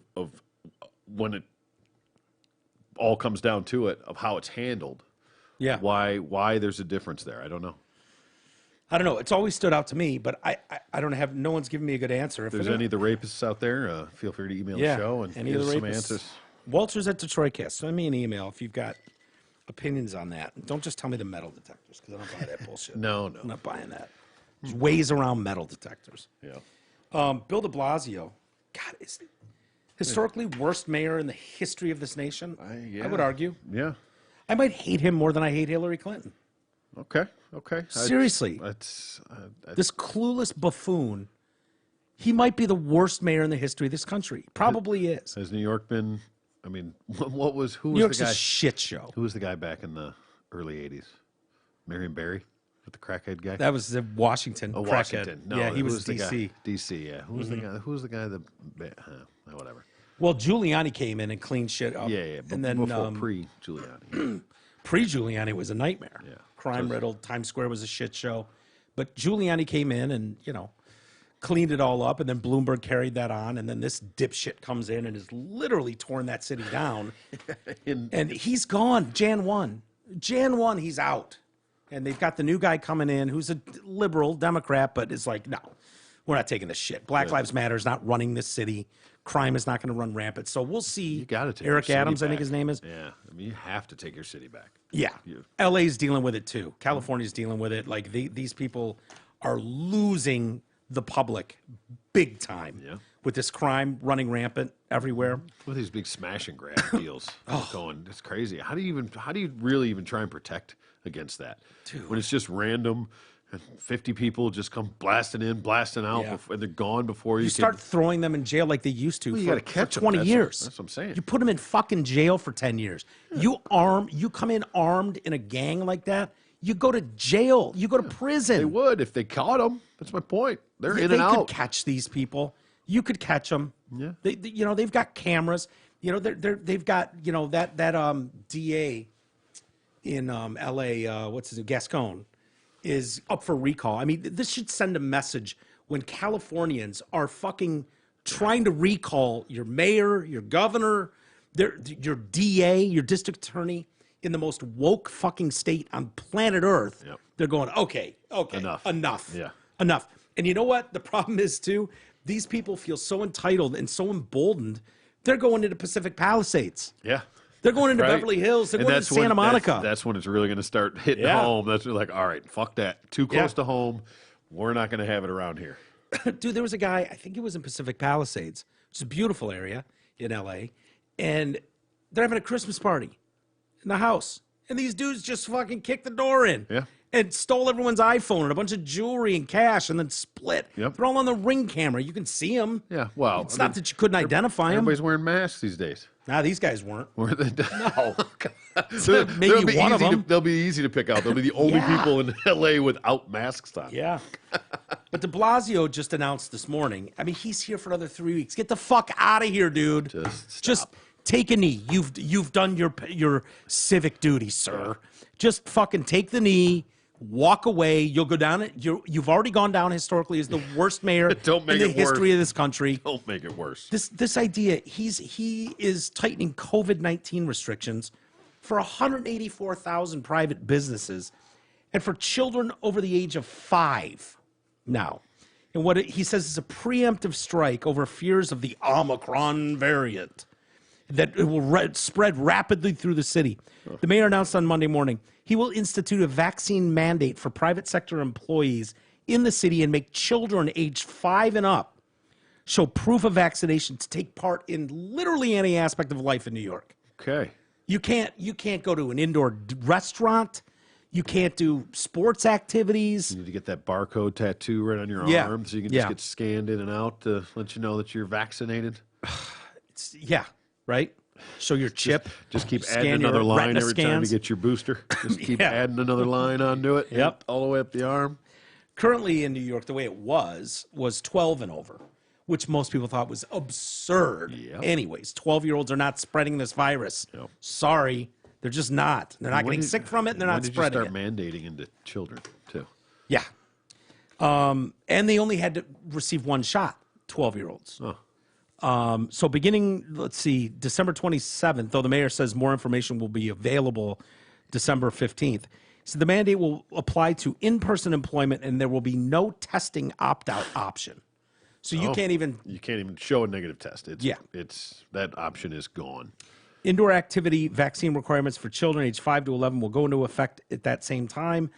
when it all comes down to it, of how it's handled. Yeah. Why there's a difference there? I don't know. It's always stood out to me, but I don't have, no one's given me a good answer. If there's any of the rapists out there, feel free to email the show and give us some answers. Walters at DetroitCast. Send me an email if you've got opinions on that. Don't just tell me the metal detectors, because I don't buy that bullshit. No. I'm not buying that. There's ways around metal detectors. Yeah. Bill de Blasio, God, is historically worst mayor in the history of this nation. I would argue. Yeah. I might hate him more than I hate Hillary Clinton. Okay. Seriously. This clueless buffoon, he might be the worst mayor in the history of this country. Probably is. Has New York been, who was New York's the guy? A shit show. Who was the guy back in the early 80s? Marion Barry? With the crackhead guy? That was the Washington. Oh, crackhead. Washington. No, yeah, he was D.C. D.C., yeah. Who was the guy? Who was the guy that, whatever. Well, Giuliani came in and cleaned shit up. Yeah. And then before pre-Giuliani. Pre-Giuliani was a nightmare. Yeah. Crime-riddled. Times Square was a shit show. But Giuliani came in and, cleaned it all up, and then Bloomberg carried that on, and then this dipshit comes in and has literally torn that city down. And he's gone. Jan 1, he's out. And they've got the new guy coming in who's a liberal Democrat, but is like, no, we're not taking this shit. Black Lives Matter is not running this city. Crime is not going to run rampant. So we'll see. You got to take Eric your city Adams, back. I think his name is. Yeah. You have to take your city back. Yeah. LA's dealing with it too. California's dealing with it. Like these people are losing the public big time with this crime running rampant everywhere. With these big smash and grab deals going, it's crazy. How do you really even try and protect against that? Dude. When it's just random and 50 people just come blasting in, blasting out, and they're gone before you start throwing them in jail like they used to for 20 years. That's what I'm saying. You put them in fucking jail for 10 years. You come in armed in a gang like that, you go to jail. You go to prison. They would if they caught them. That's my point. They're in and out. They could catch these people. You could catch them. Yeah. They've got cameras. You know, they've got, you know, that DA in L.A. What's his name? Gascon is up for recall. I mean, this should send a message when Californians are fucking trying to recall your mayor, your governor, your DA, your district attorney in the most woke fucking state on planet Earth. Yep. They're going, okay, enough. Yeah. Enough. And you know what? The problem is, too, these people feel so entitled and so emboldened, they're going into Pacific Palisades. Yeah. They're going into Right. Beverly Hills. They're And going to Santa Monica. That's when it's really going to start hitting Yeah. home. That's like, all right, fuck that. Too close Yeah. to home. We're not going to have it around here. Dude, there was a guy, I think it was in Pacific Palisades, which is a beautiful area in LA, and they're having a Christmas party in the house. And these dudes just fucking kicked the door in. Yeah. And stole everyone's iPhone and a bunch of jewelry and cash and then split. Yep. They're all on the Ring camera. You can see them. Yeah, well, It's not that you couldn't identify them. Everybody's wearing masks these days. Nah, these guys weren't. Were they? No. Maybe Maybe one of them. They'll be easy to pick out. They'll be the only Yeah. people in LA without masks on. Yeah. But de Blasio just announced this morning, I mean, he's here for another 3 weeks. Get the fuck out of here, dude. Just stop. take a knee. You've done your civic duty, sir. Just fucking take the knee, walk away. You'll go down. You've already gone down historically as the worst mayor in Don't make the it worse. history of this country. Don't make it worse. This idea, he is tightening COVID-19 restrictions for 184,000 private businesses and for children over the age of 5 now. And what he says is a preemptive strike over fears of the Omicron variant, that it will spread rapidly through the city. The mayor announced on Monday morning he will institute a vaccine mandate for private sector employees in the city and make children aged 5 and up show proof of vaccination to take part in literally any aspect of life in New York. Okay. You can't go to an indoor restaurant. You can't do sports activities. You need to get that barcode tattoo right on your Yeah. arm so you can Yeah. just get scanned in and out to let you know that you're vaccinated. Yeah, right? Show your chip. Just keep Scan adding your another line retina every time scans. you get your booster. Just keep Yeah. adding another line onto it. Yep. All the way up the arm. Currently in New York, the way it was 12 and over, which most people thought was absurd. Yep. Anyways, 12-year-olds are not spreading this virus. Yep. Sorry. They're just not. They're not getting sick from it, and they're not spreading it. When did you start mandating into children, too? Yeah. And they only had to receive one shot, 12-year-olds. Oh. So beginning, let's see, December 27th, though the mayor says more information will be available December 15th. So the mandate will apply to in-person employment, and there will be no testing opt-out option. So you can't even show a negative test. Yeah. That option is gone. indoor activity vaccine requirements for children aged 5 to 11 will go into effect at that same time.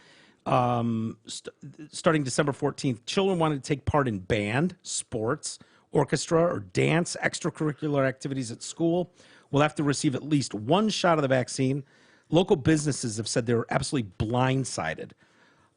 Starting December 14th, children wanting to take part in band, sports, orchestra, or dance extracurricular activities at school will have to receive at least one shot of the vaccine. Local businesses have said they're absolutely blindsided.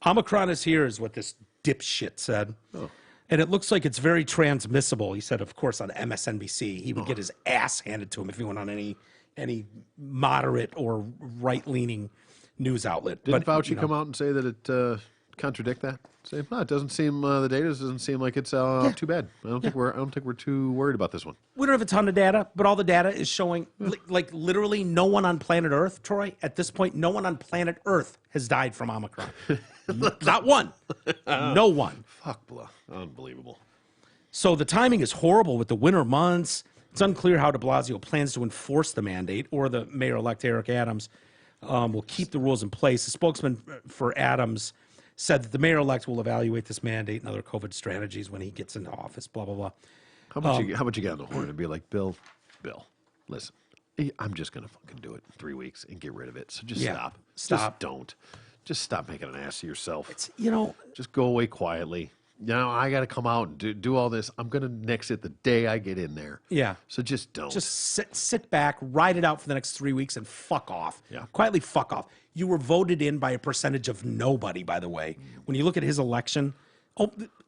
Omicron is here, is what this dipshit said. Oh. And it looks like it's very transmissible. He said, of course, on MSNBC, he would get his ass handed to him if he went on any moderate or right-leaning news outlet. Didn't Fauci come out and say that it contradict that? Say, it doesn't seem the data doesn't seem like it's too bad. I don't think we're too worried about this one. We don't have a ton of data, but all the data is showing like literally no one on planet Earth, Troy, at this point, no one on planet Earth has died from Omicron. Not one. No one. Fuck, blah. Unbelievable. So the timing is horrible with the winter months. It's unclear how de Blasio plans to enforce the mandate, or the mayor-elect Eric Adams will keep the rules in place. The spokesman for Adams said that the mayor-elect will evaluate this mandate and other COVID strategies when he gets into office, blah, blah, blah. How about you get on the horn and be like, Bill, listen, I'm just going to fucking do it in 3 weeks and get rid of it. So just stop. Just don't. Just stop making an ass of yourself. It's, just go away quietly. Now I got to come out and do all this. I'm going to nix it the day I get in there. Yeah. So just don't. Just sit back, ride it out for the next 3 weeks, and fuck off. Yeah. Quietly fuck off. You were voted in by a percentage of nobody, by the way. When you look at his election,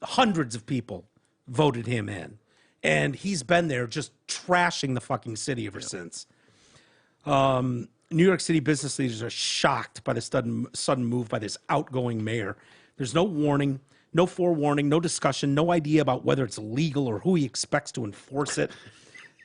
hundreds of people voted him in. And he's been there just trashing the fucking city ever since. New York City business leaders are shocked by the sudden move by this outgoing mayor. There's no warning, no forewarning, no discussion, no idea about whether it's legal or who he expects to enforce it.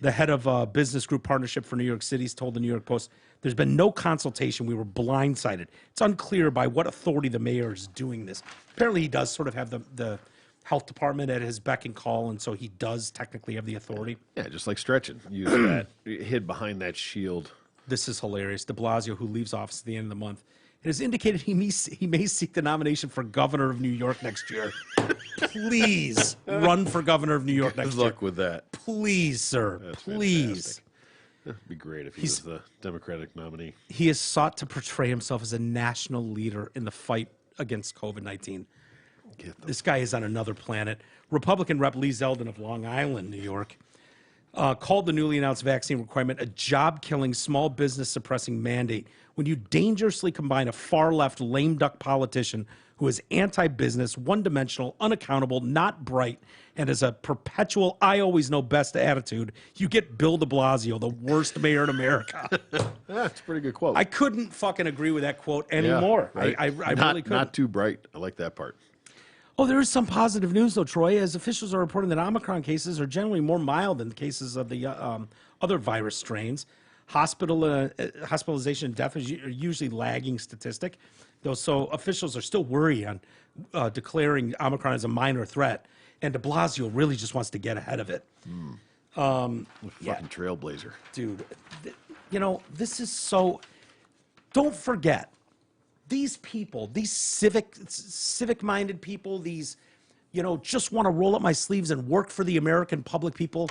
The head of Business Group Partnership for New York City's told the New York Post, there's been no consultation. We were blindsided. It's unclear by what authority the mayor is doing this. Apparently, he does sort of have the health department at his beck and call, and so he does technically have the authority. Yeah, just like stretching. Use that. Hid behind that shield. This is hilarious. De Blasio, who leaves office at the end of the month, has indicated he may seek the nomination for governor of New York next year. Please run for governor of New York next year. Good luck with that. Please, sir. That's please. Fantastic. It'd be great if he was the Democratic nominee. He has sought to portray himself as a national leader in the fight against COVID-19. This guy is on another planet. Republican Rep. Lee Zeldin of Long Island, New York, called the newly announced vaccine requirement a job-killing, small business suppressing mandate when you dangerously combine a far-left lame duck politician who is anti-business, one-dimensional, unaccountable, not bright, and has a perpetual I always know best attitude. You get Bill de Blasio, the worst mayor in America. That's a pretty good quote. I couldn't fucking agree with that quote anymore. Yeah, right. I really couldn't. Not too bright. I like that part. Oh, there is some positive news, though, Troy, as officials are reporting that Omicron cases are generally more mild than the cases of the other virus strains. Hospitalization and death are usually lagging statistic, though. So officials are still worried on declaring Omicron as a minor threat, and de Blasio really just wants to get ahead of it. Fucking trailblazer, dude. This is so. Don't forget, these people, these civic-minded people, these, just want to roll up my sleeves and work for the American public people.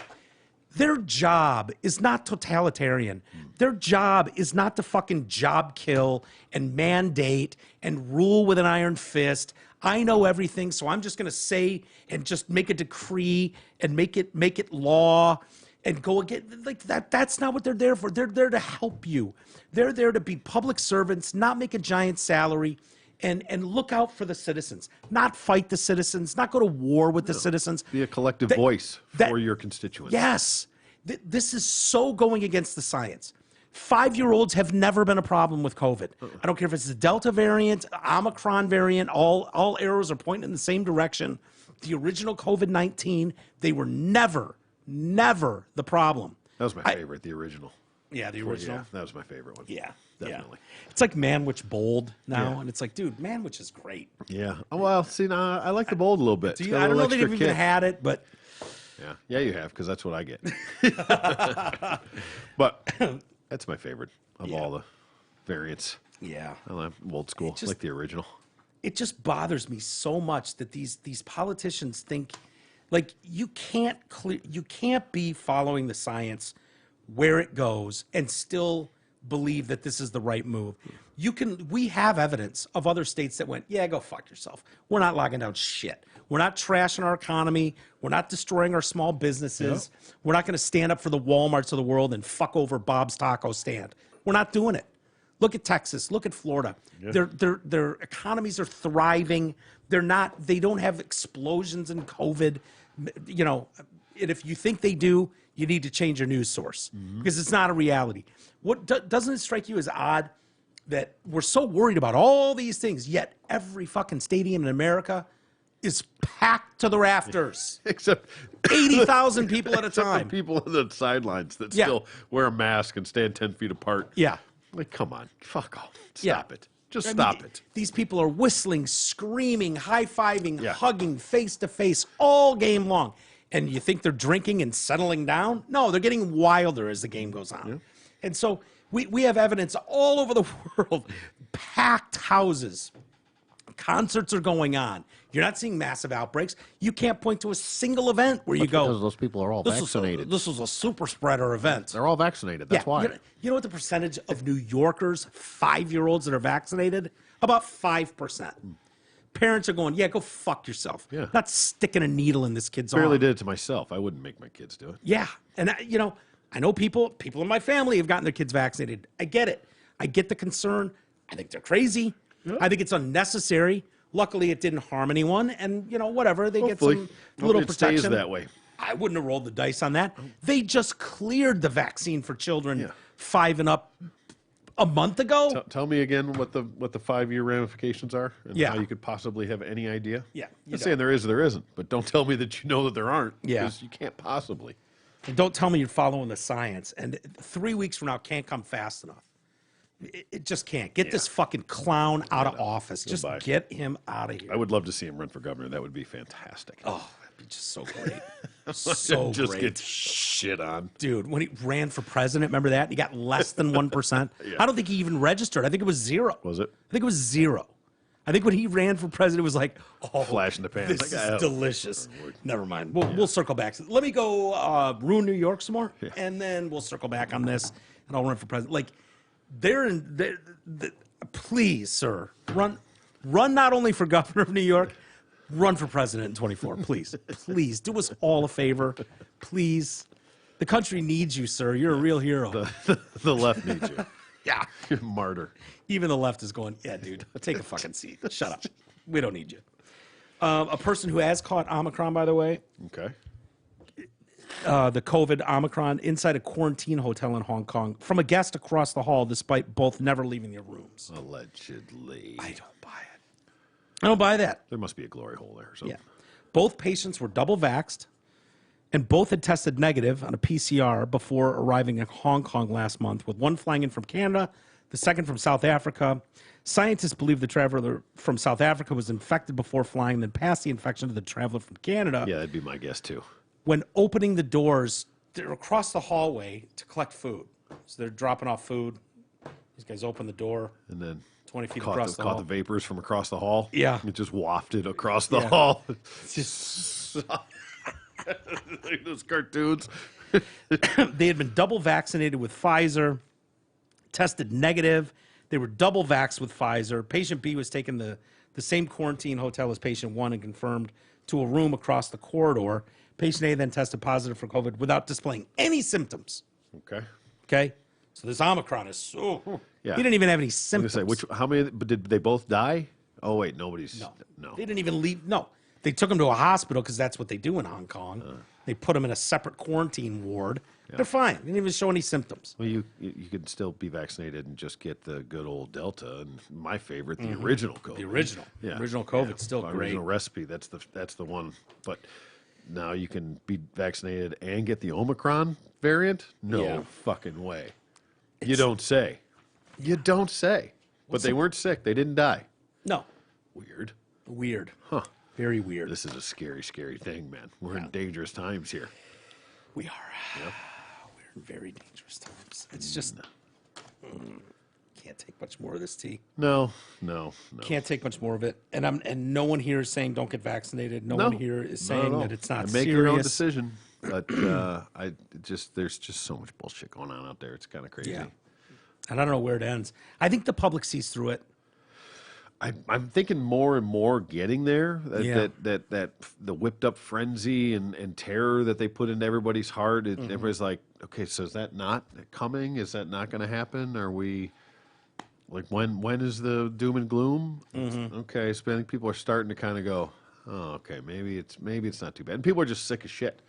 Their job is not totalitarian. Their job is not to fucking job kill and mandate and rule with an iron fist. I know everything, so I'm just going to say and just make a decree and make it law and go again like that. That's not what they're there for. They're there to help you. They're there to be public servants, not make a giant salary. And look out for the citizens, not fight the citizens, not go to war with the citizens. Be a collective voice for your constituents. Yes. This is so going against the science. 5-year-olds have never been a problem with COVID. I don't care if it's the Delta variant, Omicron variant, all arrows are pointing in the same direction. The original COVID-19, they were never the problem. That was my favorite, the original. Yeah, the original. Yeah, that was my favorite one. Yeah, definitely. Yeah. It's like Manwich Bold now, and it's like, dude, Manwich is great. Yeah. Well, see, now I like the Bold a little bit. I don't know that you've even had it, but yeah, you have, because that's what I get. But that's my favorite of all the variants. Yeah, I like old school, like the original. It just bothers me so much that these politicians think, like, you can't be following the science where it goes and still believe that this is the right move. We have evidence of other states that went, yeah, go fuck yourself. We're not locking down shit. We're not trashing our economy. We're not destroying our small businesses. Yep. We're not going to stand up for the Walmarts of the world and fuck over Bob's Taco Stand. We're not doing it. Look at Texas. Look at Florida. Yeah. Their economies are thriving. They don't have explosions in COVID. And if you think they do, you need to change your news source because it's not a reality. Doesn't it strike you as odd that we're so worried about all these things, yet every fucking stadium in America is packed to the rafters, except 80,000 people at a time. People on the sidelines that still wear a mask and stand 10 feet apart. Yeah, like come on, fuck off, stop it, just stop it. These people are whistling, screaming, high-fiving, hugging face to face all game long. And you think they're drinking and settling down? No, they're getting wilder as the game goes on. Yeah. And so we have evidence all over the world, packed houses, concerts are going on. You're not seeing massive outbreaks. You can't point to a single event where you go. Because those people are all vaccinated. This was a super spreader event. They're all vaccinated. That's why. You know what the percentage of New Yorkers, 5-year-olds that are vaccinated? About 5%. Parents are going, yeah, go fuck yourself. Yeah. Not sticking a needle in this kid's arm. I barely did it to myself. I wouldn't make my kids do it. Yeah. And, I know people in my family have gotten their kids vaccinated. I get it. I get the concern. I think they're crazy. Yeah. I think it's unnecessary. Luckily, it didn't harm anyone. And, whatever. They Hopefully. get some little protection. It stays that way. I wouldn't have rolled the dice on that. They just cleared the vaccine for children 5 and up a month ago. Tell me again what the 5-year ramifications are and how you could possibly have any idea. Yeah, I'm saying there is or there isn't, but don't tell me that you know that there aren't. Yeah, because you can't possibly. And don't tell me you're following the science. And 3 weeks from now can't come fast enough. It just can't. Get this fucking clown out of office. Just get him out of here. I would love to see him run for governor. That would be fantastic. Oh, that'd be just so great. So just great. get shit on. Dude, when he ran for president, remember that? He got less than 1%. I don't think he even registered. I think it was 0. Was it? I think it was 0. I think when he ran for president, it was like, oh, flash in the pan. This is delicious. Never mind. We'll circle back. Let me go ruin New York some more, and then we'll circle back on this, and I'll run for president. Like, please, sir, run not only for governor of New York, run for president in 24. Please, please do us all a favor. Please, the country needs you, sir. You're a real hero. The left needs you. Yeah, You're a martyr. even the left is going, yeah, dude, take a fucking seat. Shut up. We don't need you. A person who has caught Omicron, by the way, Okay. the COVID Omicron inside a quarantine hotel in Hong Kong from a guest across the hall, despite both never leaving their rooms. Allegedly. I don't buy it. I don't buy that. There must be a glory hole there or something. Yeah. Both patients were double vaxxed, and both had tested negative on a PCR before arriving in Hong Kong last month, with one flying in from Canada, the second from South Africa. Scientists believe the traveler from South Africa was infected before flying, then passed the infection to the traveler from Canada. Yeah, that'd be my guess too. When opening the doors, they're across the hallway to collect food. So they're dropping off food. These guys open the door. And then 20 feet caught across the hall. the vapors from across the hall. Yeah. It just wafted across the hall. It's just Like those cartoons. they had been double vaccinated with Pfizer, tested negative. They were double vaxxed with Pfizer. Patient B was taken the same quarantine hotel as patient 1 and confirmed to a room across the corridor. Patient A then tested positive for COVID without displaying any symptoms. Okay. Okay? So this Omicron is so... Yeah. He didn't even have any I was symptoms. gonna say, how many, but did they both die? Oh, wait, nobody's. No. They didn't even leave. No. They took him to a hospital because that's what they do in Hong Kong. They put him in a separate quarantine ward. They're fine. They didn't even show any symptoms. Well, you could still be vaccinated and just get the good old Delta, and my favorite, the original COVID. The original. Yeah. Original COVID, Yeah. still The great. Original recipe. That's the one. But now you can be vaccinated and get the Omicron variant? No fucking way. You don't say. You don't say. But they weren't sick. They didn't die. No. Weird. Weird. Huh. Very weird. This is a scary, scary thing, man. We're in dangerous times here. We are. We're in very dangerous times. It's just can't take much more of this tea. No. Can't take much more of it. And no one here is saying don't get vaccinated. No one here is saying that it's not Make serious. your own decision. But there's just so much bullshit going on out there. It's kind of crazy. Yeah. And I don't know where it ends. I think the public sees through it. I'm thinking more and more getting there. Yeah. That the whipped up frenzy and terror that they put into everybody's heart. Everybody's like, okay, so is that not coming? Is that not going to happen? Are we like when is the doom and gloom? Okay, so I think people are starting to kind of go, oh, okay, maybe it's not too bad. And people are just sick of shit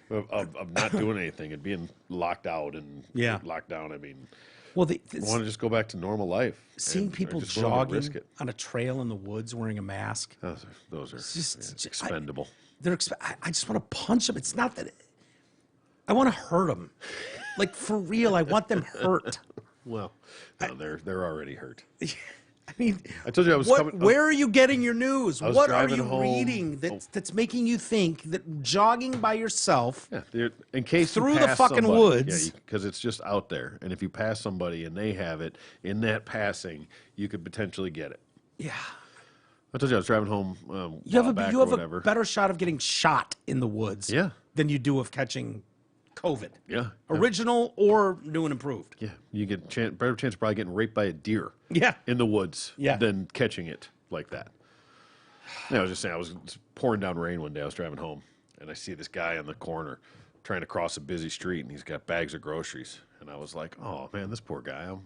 of not doing anything and being locked out and locked down. I mean. Well, I want to just go back to normal life. Seeing people jogging on a trail in the woods wearing a mask. Those are expendable. I just want to punch them. It's not that. I want to hurt them. Like, for real, I want them hurt. Well, no, they're already hurt. I mean, I told you I was coming. Where are you getting your news? What are you home. reading that's making you think that jogging by yourself, in case through you the pass fucking somebody, woods, because it's just out there, and if you pass somebody and they have it in that passing, you could potentially get it. Yeah. I told you I was driving home. You have a better shot of getting shot in the woods, than you do of catching COVID. Yeah. Original or new and improved. Yeah. You get better chance of probably getting raped by a deer. Yeah. In the woods. Yeah. Than catching it like that. I was just saying, I was pouring down rain one day. I was driving home, and I see this guy on the corner trying to cross a busy street, and he's got bags of groceries. And I was like, oh, man, this poor guy. I'll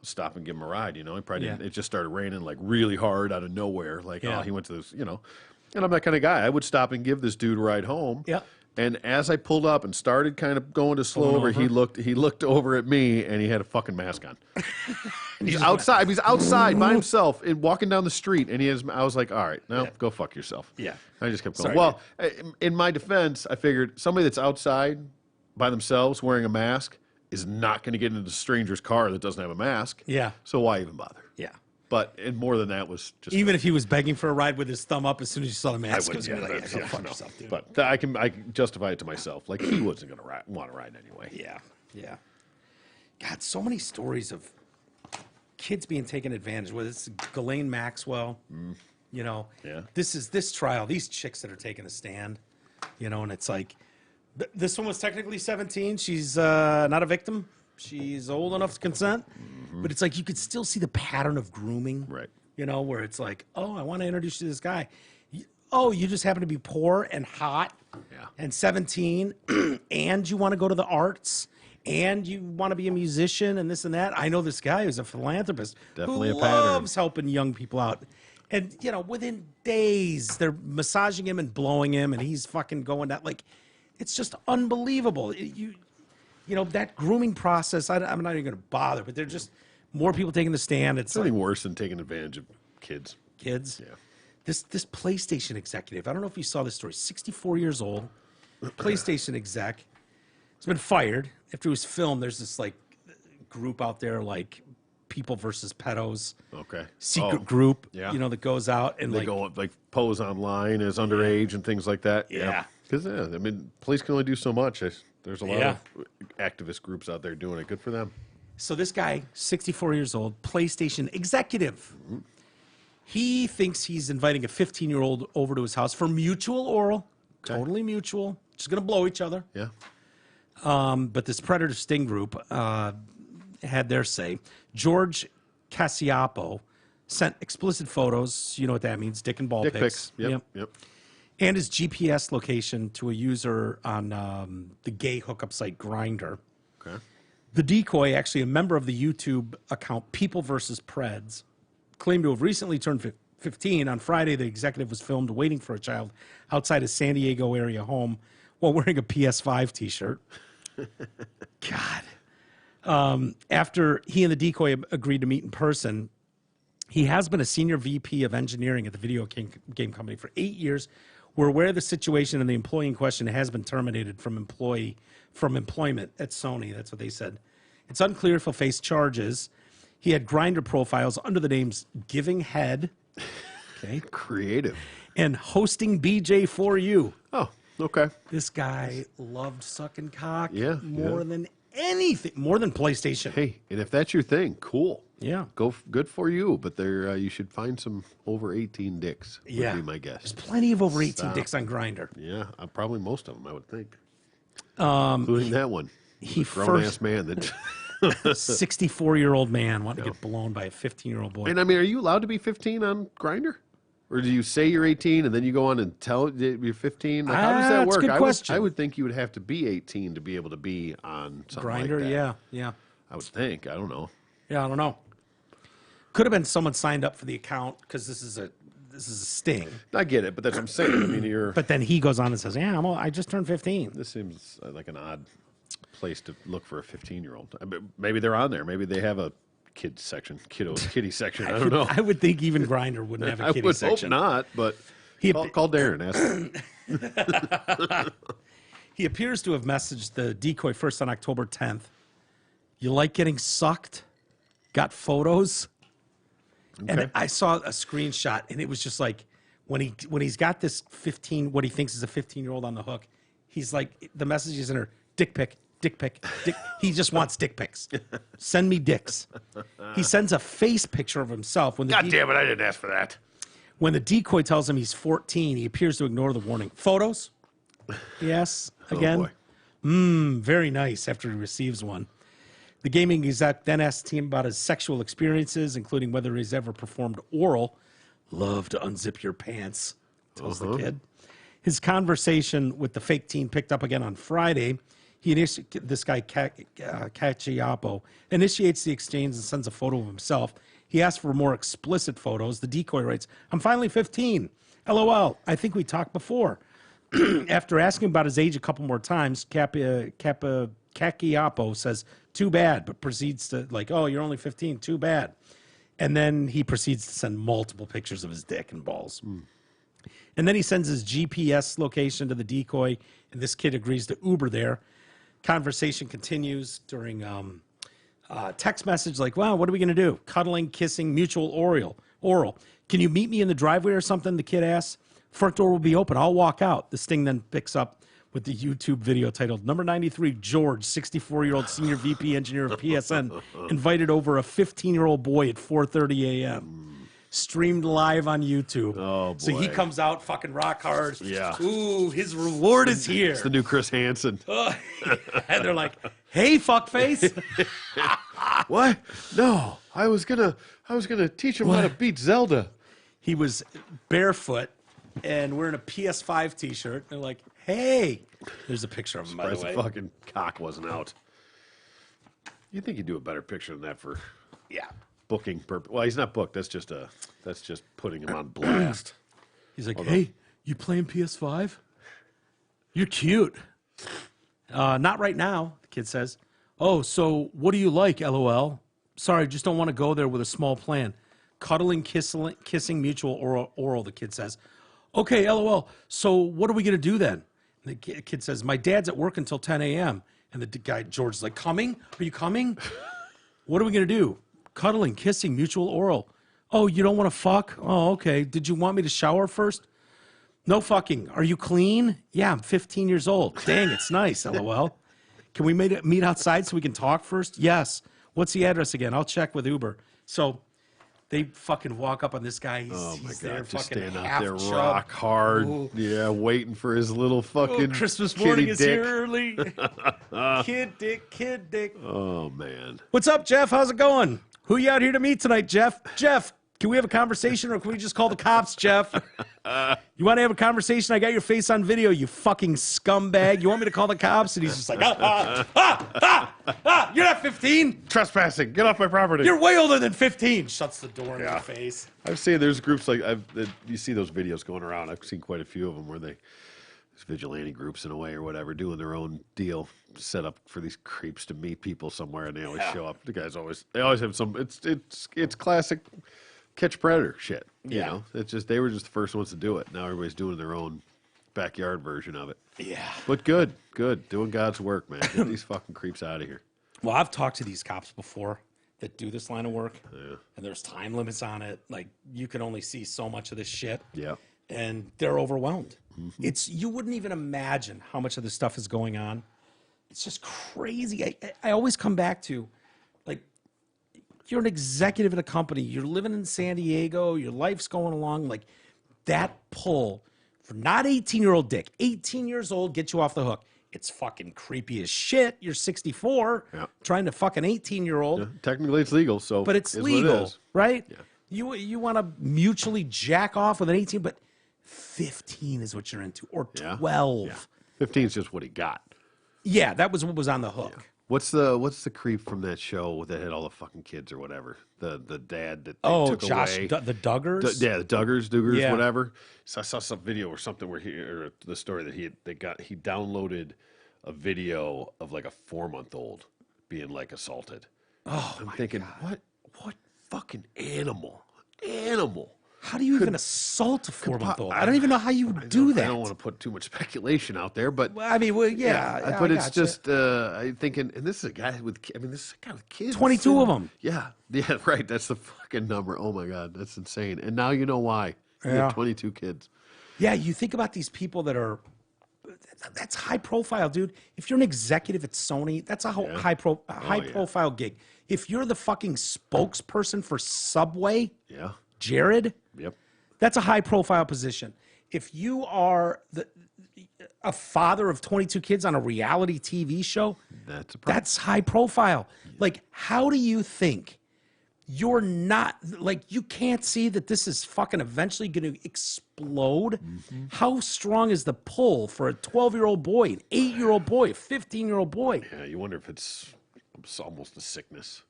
stop and give him a ride, you know. He probably didn't. It just started raining like really hard out of nowhere. Like, oh, he went to this, you know. And I'm that kind of guy. I would stop and give this dude a ride home. Yeah. And as I pulled up and started kind of going to slow over, he looked over at me, and he had a fucking mask on. He's outside. He's outside by himself and walking down the street, and I was like, all right, now go fuck yourself. Yeah. I just kept going. Well, in my defense, I figured somebody that's outside by themselves wearing a mask is not going to get into a stranger's car that doesn't have a mask. Yeah. So why even bother? Yeah. But and more than that was just even if he was begging for a ride with his thumb up, as soon as you saw the mask, I would, go fuck yourself, dude. But I can justify it to myself. Like he wasn't going to want to ride anyway. Yeah, yeah. God, so many stories of kids being taken advantage of. Whether it's Ghislaine Maxwell, you know, this trial, these chicks that are taking a stand, you know, and it's like this one was technically 17. She's not a victim. She's old enough to consent, but it's like you could still see the pattern of grooming, right? You know, where it's like, oh, I want to introduce you to this guy. Oh, you just happen to be poor and hot, and 17, and you want to go to the arts, and you want to be a musician, and this and that. I know this guy who's a philanthropist Definitely who loves helping young people out. And, you know, within days, they're massaging him and blowing him, and he's fucking going that. Like, it's just unbelievable. You know, that grooming process, I'm not even going to bother, but they're just more people taking the stand. It's nothing worse than taking advantage of kids. Kids? Yeah. This PlayStation executive, I don't know if you saw this story, 64 years old, PlayStation exec, has been fired after it was filmed. There's this, like, group out there, like, People versus Pedos. Okay. Secret group, yeah. you know, that goes out and they go like pose online as underage and things like that. Yeah. Because I mean, police can only do so much. There's a lot of activist groups out there doing it. Good for them. So this guy, 64 years old, PlayStation executive. He thinks he's inviting a 15-year-old over to his house for mutual oral, totally mutual, just going to blow each other. Yeah. But this Predator Sting group had their say. George Cassiapo sent explicit photos. You know what that means, dick and ball pics. Yep. And his GPS location to a user on the gay hookup site Grindr. Okay. The decoy, actually a member of the YouTube account People vs. Preds, claimed to have recently turned 15. On Friday, the executive was filmed waiting for a child outside his San Diego area home while wearing a PS5 t-shirt. God. After he and the decoy agreed to meet in person, he has been a senior VP of engineering at the video game company for 8 years. We're aware of the situation, and the employee in question has been terminated from employment at Sony. That's what they said. It's unclear if he'll face charges. He had Grindr profiles under the names Giving Head, okay, creative, and Hosting BJ4U. Oh, okay. This guy loved sucking cock more than anything, more than PlayStation. Hey, and if that's your thing, cool. Yeah. Good for you, but there you should find some over 18 dicks, would be my guess. There's plenty of over 18 dicks on Grindr. Yeah, probably most of them, I would think. Including that one. He grown-ass man that 64-year-old man wanting to get blown by a 15-year-old boy. And I mean, are you allowed to be 15 on Grindr? Or do you say you're 18 and then you go on and tell you're 15? Like, how does that work? That's a good question. I would think you would have to be 18 to be able to be on something Grindr, like that. yeah. I would think. I don't know. Yeah, I don't know. Could have been someone signed up for the account because this is a sting. I get it, but that's what I'm saying. I mean, But then he goes on and says, "Yeah, I just turned 15." This seems like an odd place to look for a 15-year-old. I mean, maybe they're on there. Maybe they have a kids section, kitty section. I don't know. I would think even Grindr wouldn't have a kiddie section. I would hope not, but call Darren. Ask him. He appears to have messaged the decoy first on October 10th. You like getting sucked? Got photos? Okay. And I saw a screenshot, and it was just like when he's got this 15, what he thinks is a 15-year-old on the hook. He's like, the message is in her, dick pic. He just wants dick pics. Send me dicks. He sends a face picture of himself. God damn it, I didn't ask for that. When the decoy tells him he's 14, he appears to ignore the warning. Photos? Yes. Again? Very nice after he receives one. The gaming exec then asked the team about his sexual experiences, including whether he's ever performed oral. Love to unzip your pants, tells the kid. His conversation with the fake teen picked up again on Friday. This guy, Caciapo, initiates the exchange and sends a photo of himself. He asks for more explicit photos. The decoy writes, "I'm finally 15. LOL. I think we talked before." After asking about his age a couple more times, Caciapo says, "Too bad," but proceeds to "Oh, you're only 15. Too bad." And then he proceeds to send multiple pictures of his dick and balls. And then he sends his GPS location to the decoy, and this kid agrees to Uber there. Conversation continues during text message like, wow, what are we going to do? Cuddling, kissing, mutual oral. Can you meet me in the driveway or something? The kid asks. Front door will be open. I'll walk out. The Sting then picks up with the YouTube video titled Number 93, George, 64-year-old senior VP engineer of PSN, invited over a 15-year-old boy at 4:30 a.m. Streamed live on YouTube. Oh, boy. So he comes out fucking rock hard. Yeah. Ooh, his reward is here. It's the new Chris Hansen. And they're like, hey, fuckface. What? No, I was gonna teach him how to beat Zelda. He was barefoot and wearing a PS5 t-shirt. They're like, hey. There's a picture of him, by the way. The fucking cock wasn't out. You think you'd do a better picture than that for booking purpose? Well, he's not booked. That's just putting him on blast. He's like, hey, you playing PS5? You're cute. Not right now, the kid says. Oh, so what do you like, LOL? Sorry, just don't want to go there with a small plan. Cuddling, kissing, mutual oral, the kid says. Okay, LOL. So what are we going to do then? And the kid says, my dad's at work until 10 a.m. And the guy, George, is like, coming? Are you coming? What are we going to do? Cuddling, kissing, mutual oral. Oh, you don't want to fuck? Oh, okay. Did you want me to shower first? No fucking. Are you clean? Yeah, I'm 15 years old. Dang, it's nice, LOL. Can we meet outside so we can talk first? Yes. What's the address again? I'll check with Uber. So they fucking walk up on this guy. He's there, just fucking stand out half there, chub. rock hard. Ooh. Yeah, waiting for his little fucking Christmas morning is dick. here early. Kid dick. Oh man. What's up, Jeff? How's it going? Who you out here to meet tonight, Jeff? Jeff, can we have a conversation or can we just call the cops, Jeff? You want to have a conversation? I got your face on video, you fucking scumbag. You want me to call the cops? And he's just like, you're not 15. Trespassing. Get off my property. You're way older than 15. Shuts the door in your face. I've seen there's groups like you see those videos going around. I've seen quite a few of them where there's vigilante groups in a way or whatever doing their own deal set up for these creeps to meet people somewhere, and they always show up. The guys always have some. It's classic catch predator shit. You know, it's just they were just the first ones to do it. Now everybody's doing their own backyard version of it. Yeah, but good, doing God's work, man. Get these fucking creeps out of here. Well, I've talked to these cops before that do this line of work, and there's time limits on it. Like you can only see so much of this shit. Yeah. And they're overwhelmed. Mm-hmm. You wouldn't even imagine how much of this stuff is going on. It's just crazy. I always come back to, like, you're an executive at a company. You're living in San Diego. Your life's going along. Like, that pull for not 18-year-old dick. 18 years old, get you off the hook. It's fucking creepy as shit. You're 64, trying to fuck an 18-year-old. Yeah, technically, it's legal. So, but it's legal, right? Yeah. You want to mutually jack off with an 18, but 15 is what you're into, or 12. Yeah. 15 is just what he got. Yeah, that was what was on the hook. Yeah. What's the creep from that show that had all the fucking kids or whatever? The dad that they took Josh, away. The Duggars? The Duggars, whatever. So I saw some video or something where the story that he downloaded a video of like a 4-month-old being like assaulted. Oh, I'm thinking, God. what fucking animal? How do you even assault a 4-month-old? I don't even know how you would do that. I don't want to put too much speculation out there, but I mean, but it's just I'm thinking, and this is a guy with kids. 22 of them. Yeah, right. That's the fucking number. Oh my God, that's insane. And now you know why. You have 22 kids. Yeah, you think about these people that are. That's high profile, dude. If you're an executive at Sony, that's a high profile gig. If you're the fucking spokesperson for Subway, Jared, that's a high profile position. If you are a father of 22 kids on a reality TV show, that's high profile. Like, how do you think you're not, like, you can't see that this is fucking eventually going to explode? Mm-hmm. How strong is the pull for a 12-year-old boy, an 8-year-old boy, a 15-year-old boy? Yeah, you wonder if it's almost a sickness.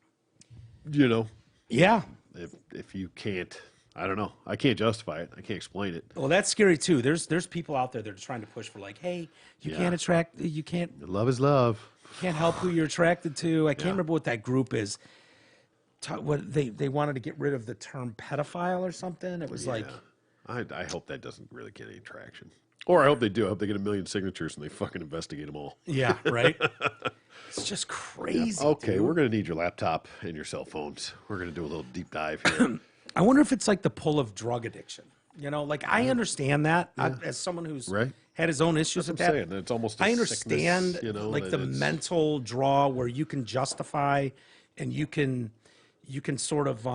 You know? Yeah. If you can't, I don't know. I can't justify it. I can't explain it. Well, that's scary too. There's people out there that are trying to push for, like, hey, you can't. Love is love. You can't help who you're attracted to. I can't remember what that group is. What they wanted to get rid of the term pedophile or something. It was like, I hope that doesn't really get any traction. Or I hope they do. I hope they get 1 million signatures and they fucking investigate them all. Yeah, right? It's just crazy. Yeah. Okay, dude. we're going to need your laptop and your cell phones. We're going to do a little deep dive here. I wonder if it's like the pull of drug addiction. You know, like I understand that as someone who's had his own issues with that. Saying. It's almost I understand sickness, you know, like the mental draw where you can justify and you can sort of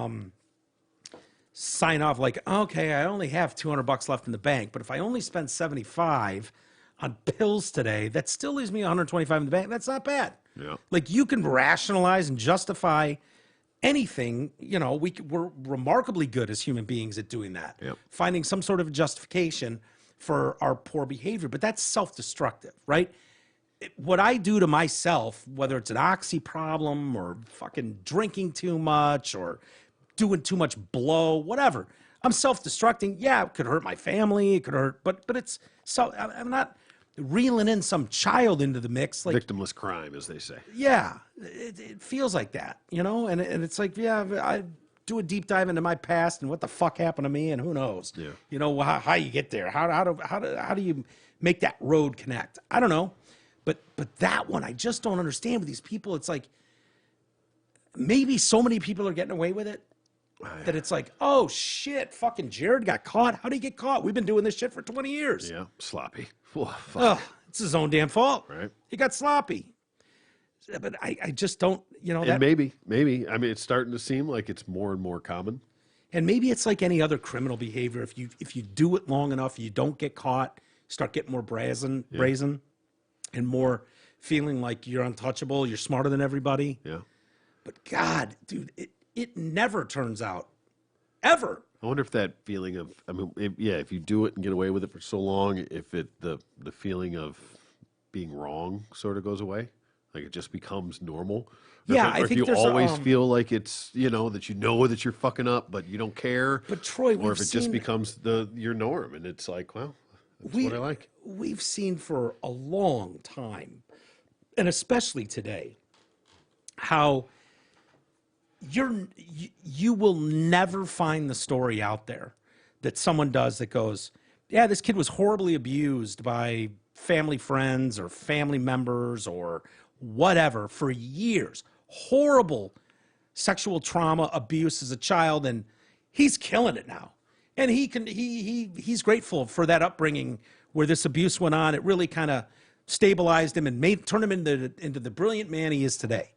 sign off like, okay, I only have $200 left in the bank, but if I only spend 75 on pills today, that still leaves me 125 in the bank. That's not bad. Yeah. Like you can rationalize and justify anything. You know, we're remarkably good as human beings at doing that. Yep. Finding some sort of justification for our poor behavior, but that's self-destructive, right? What I do to myself, whether it's an oxy problem or fucking drinking too much or doing too much blow, whatever, I'm self-destructing. Yeah, it could hurt my family. It could hurt, but it's so I'm not reeling in some child into the mix. Like victimless crime, as they say. Yeah, it feels like that, you know, and it's like, yeah, I do a deep dive into my past and what the fuck happened to me, and who knows, you know, how you get there, how do you make that road connect? I don't know, but that one I just don't understand with these people. It's like maybe so many people are getting away with it that it's like, oh shit, fucking Jared got caught. How did he get caught? We've been doing this shit for 20 years. Yeah, sloppy. Oh, fuck. It's his own damn fault. Right. He got sloppy. But I just don't, you know. And maybe. I mean, it's starting to seem like it's more and more common. And maybe it's like any other criminal behavior. If you do it long enough, you don't get caught, start getting more brazen, and more feeling like you're untouchable, you're smarter than everybody. Yeah. But God, dude, it never turns out, ever. I wonder if that feeling of, I mean, if you do it and get away with it for so long, if the feeling of being wrong sort of goes away, like it just becomes normal. Yeah, I think you always feel like it's, you know that you're fucking up, but you don't care. But Troy, or if it just becomes your norm, and it's like, well, that's what I like. We've seen for a long time, and especially today, how you will never find the story out there that someone does that goes, yeah, this kid was horribly abused by family friends or family members or whatever for years. Horrible sexual trauma, abuse as a child, and he's killing it now. And he's grateful for that upbringing where this abuse went on. It really kind of stabilized him and turned him into the brilliant man he is today.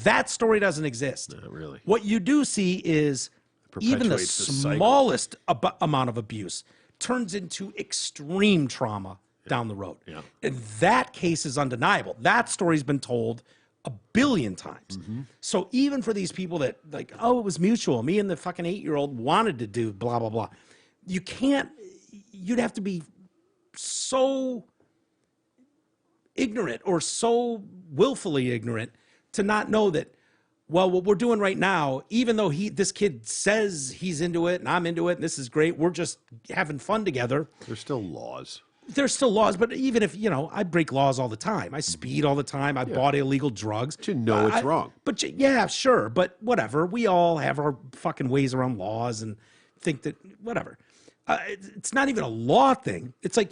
That story doesn't exist. Not really. What you do see is even the smallest amount of abuse turns into extreme trauma down the road. Yeah. And that case is undeniable. That story's been told 1 billion times. Mm-hmm. So even for these people that like, oh, it was mutual. Me and the fucking 8-year-old wanted to do blah, blah, blah. You'd have to be so ignorant or so willfully ignorant to not know that, well, what we're doing right now, even though this kid says he's into it and I'm into it and this is great, we're just having fun together. There's still laws. There's still laws, but even if, you know, I break laws all the time. I speed all the time. I bought illegal drugs. But you know it's wrong. But yeah, sure. But whatever. We all have our fucking ways around laws and think that, whatever. It's not even a law thing. It's like,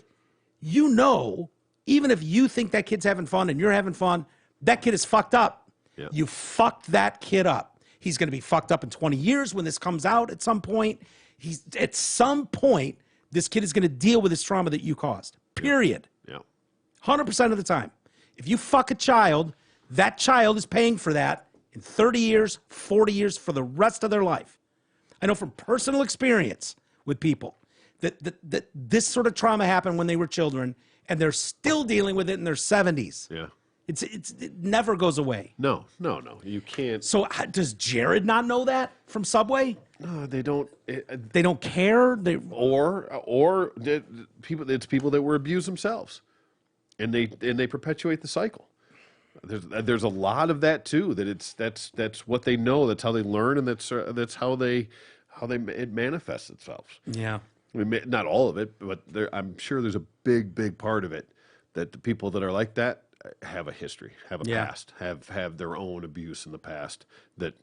you know, even if you think that kid's having fun and you're having fun, that kid is fucked up. Yeah. You fucked that kid up. He's going to be fucked up in 20 years when this comes out at some point. At some point, this kid is going to deal with this trauma that you caused. Period. Yeah. 100% of the time. If you fuck a child, that child is paying for that in 30 years, 40 years, for the rest of their life. I know from personal experience with people that this sort of trauma happened when they were children, and they're still dealing with it in their 70s. Yeah. It never goes away. No. You can't. So does Jared not know that from Subway? No, they don't. They don't care. Or it's people that were abused themselves, and they perpetuate the cycle. There's a lot of that too. That's what they know. That's how they learn, and that's how it manifests itself. Yeah. I mean, not all of it, but I'm sure there's a big part of it that the people that are like that have a history, have a past, have their own abuse in the past that